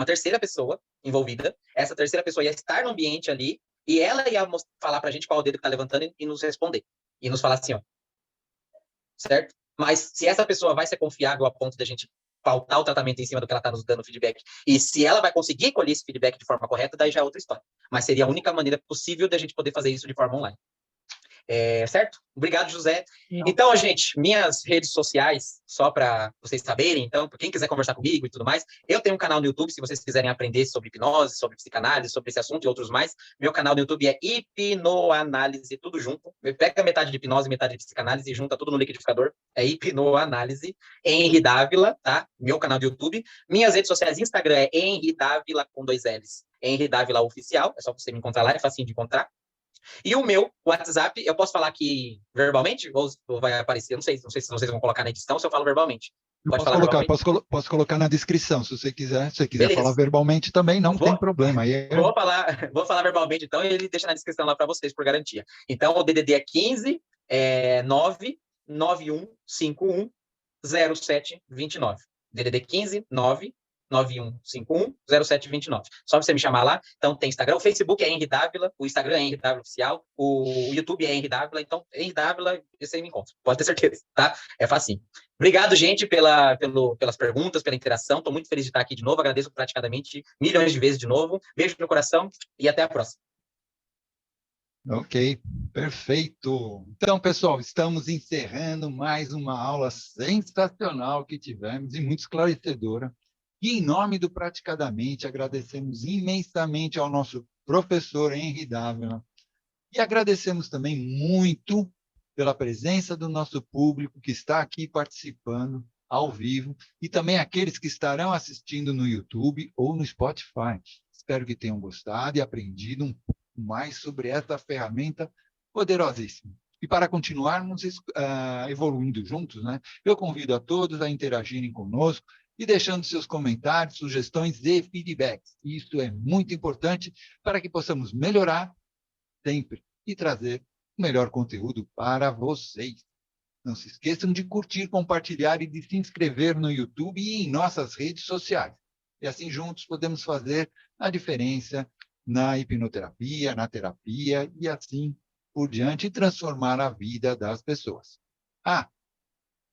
terceira pessoa envolvida, essa terceira pessoa ia estar no ambiente ali, e ela ia falar pra gente qual o dedo que tá levantando e nos responder. E nos falar assim, ó. Certo? Mas se essa pessoa vai ser confiável a ponto de a gente pautar o tratamento em cima do que ela está nos dando feedback, e se ela vai conseguir colher esse feedback de forma correta, daí já é outra história. Mas seria a única maneira possível de a gente poder fazer isso de forma online. Certo? Obrigado, José. Então, gente, minhas redes sociais, só para vocês saberem, então, para quem quiser conversar comigo e tudo mais, eu tenho um canal no YouTube, se vocês quiserem aprender sobre hipnose, sobre psicanálise, sobre esse assunto e outros mais, meu canal no YouTube é Hipnoanálise, tudo junto. Pega metade de hipnose, metade de psicanálise e junta tudo no liquidificador. É Hipnoanálise. Henry Dávila, tá? Meu canal do YouTube. Minhas redes sociais, Instagram é Henry Dávila com 2 L's. Henry Dávila Oficial, é só você me encontrar lá, é facinho de encontrar. E o meu WhatsApp, eu posso falar aqui verbalmente? Ou vai aparecer? Eu não sei se vocês vão colocar na edição, se eu falo verbalmente. Posso colocar na descrição, se você quiser. Se você quiser Beleza. falar verbalmente também, não tem problema. Vou falar verbalmente, então, e ele deixa na descrição lá para vocês, por garantia. Então, o DDD é 15 99151 0729. DDD 15 99151 0729. Só você me chamar lá. Então tem Instagram, o Facebook é Henry Dávila, o Instagram é Henry Dávila Oficial, o YouTube é Henry Dávila, então Henry Dávila, você me encontra, pode ter certeza, tá? É facinho. Obrigado, gente, pelas perguntas, pela interação. Estou muito feliz de estar aqui de novo, agradeço praticamente milhões de vezes de novo. Beijo no coração e até a próxima. Ok, perfeito. Então, pessoal, estamos encerrando mais uma aula sensacional que tivemos e muito esclarecedora. E, em nome do Praticadamente, agradecemos imensamente ao nosso professor Henry Dávila e agradecemos também muito pela presença do nosso público que está aqui participando ao vivo e também aqueles que estarão assistindo no YouTube ou no Spotify. Espero que tenham gostado e aprendido um pouco mais sobre essa ferramenta poderosíssima. E para continuarmos evoluindo juntos, né, eu convido a todos a interagirem conosco e deixando seus comentários, sugestões e feedbacks. Isso é muito importante para que possamos melhorar sempre e trazer o melhor conteúdo para vocês. Não se esqueçam de curtir, compartilhar e de se inscrever no YouTube e em nossas redes sociais. E assim juntos podemos fazer a diferença na hipnoterapia, na terapia e assim por diante, e transformar a vida das pessoas.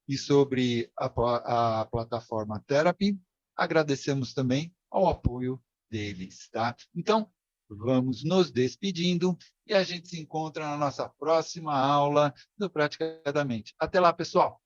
E sobre a plataforma Therapy, agradecemos também ao apoio deles, tá? Então, vamos nos despedindo e a gente se encontra na nossa próxima aula do Praticadamente. Até lá, pessoal!